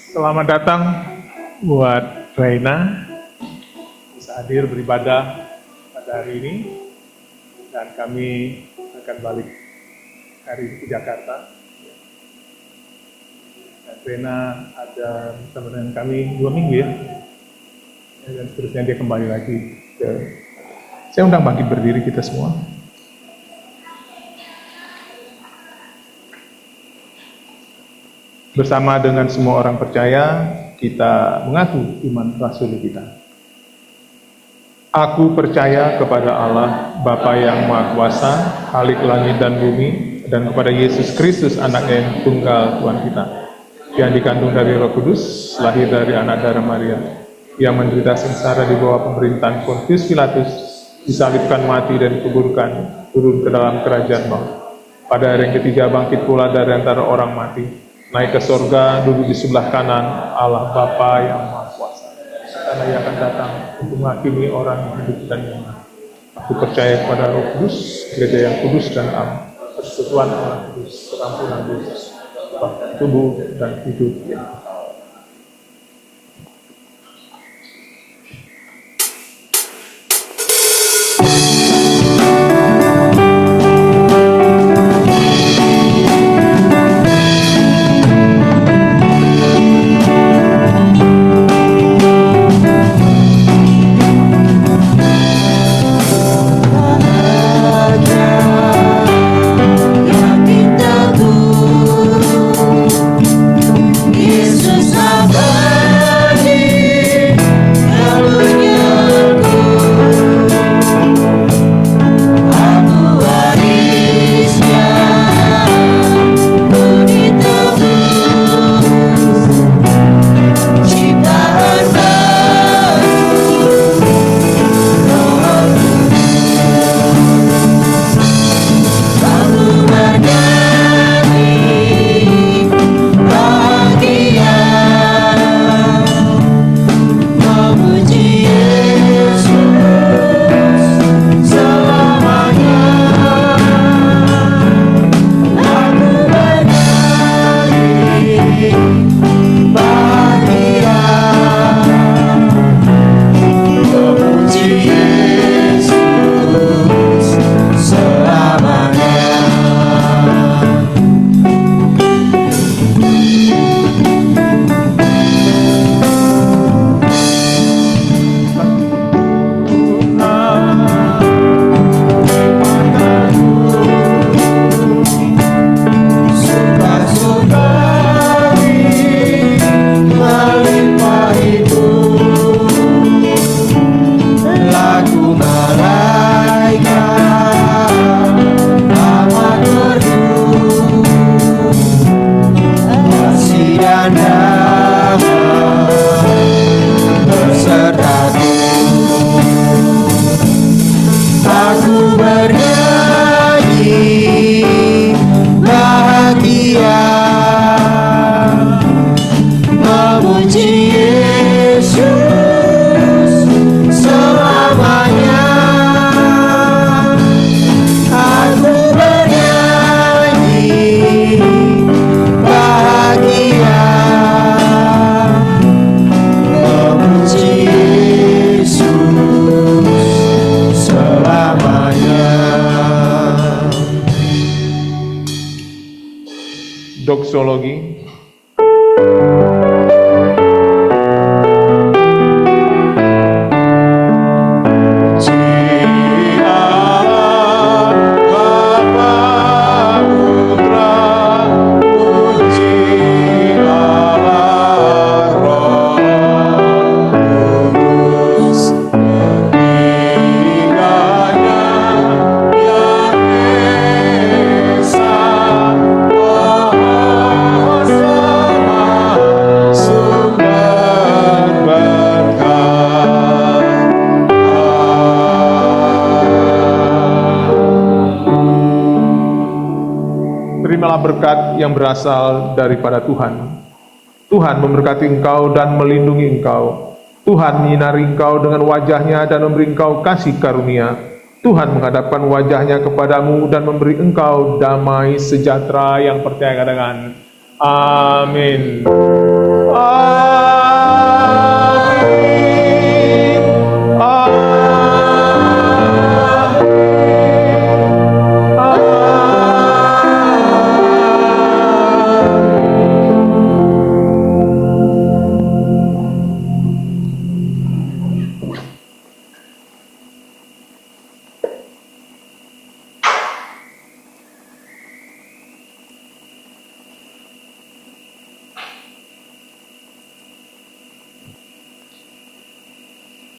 Selamat datang buat Reina bisa hadir beribadah pada hari ini, dan kami akan balik hari ini ke Jakarta. Dan Reina ada bersama dengan kami 2 minggu ya. Dan seterusnya dia kembali lagi ke... Saya undang bangkit berdiri kita semua. Bersama dengan semua orang percaya, kita mengaku iman rasuli kita. Aku percaya kepada Allah, Bapa yang Maha Kuasa, Khalik langit dan bumi, dan kepada Yesus Kristus, Anak yang tunggal Tuhan kita, yang dikandung dari Roh Kudus, lahir dari anak darah Maria, yang menderita sengsara di bawah pemerintahan Pontius Pilatus, disalibkan, mati dan dikuburkan, turun ke dalam kerajaan maut. Pada hari yang ketiga bangkit pula dari antara orang mati, naik ke sorga, duduk di sebelah kanan Allah Bapa yang Maha Kuasa. Karena Ia akan datang untuk menghakimi orang yang hidup dan yang mati. Aku percaya kepada Roh Kudus, gereja yang kudus dan am, persekutuan orang kudus, pengampunan dosa, bahkan tubuh dan hidup yang doksologi. Terimalah berkat yang berasal daripada Tuhan. Tuhan memberkati engkau dan melindungi engkau. Tuhan menyinari engkau dengan wajahnya dan memberi engkau kasih karunia. Tuhan menghadapkan wajahnya kepadamu dan memberi engkau damai sejahtera yang percaya dengan. Amin. Amin.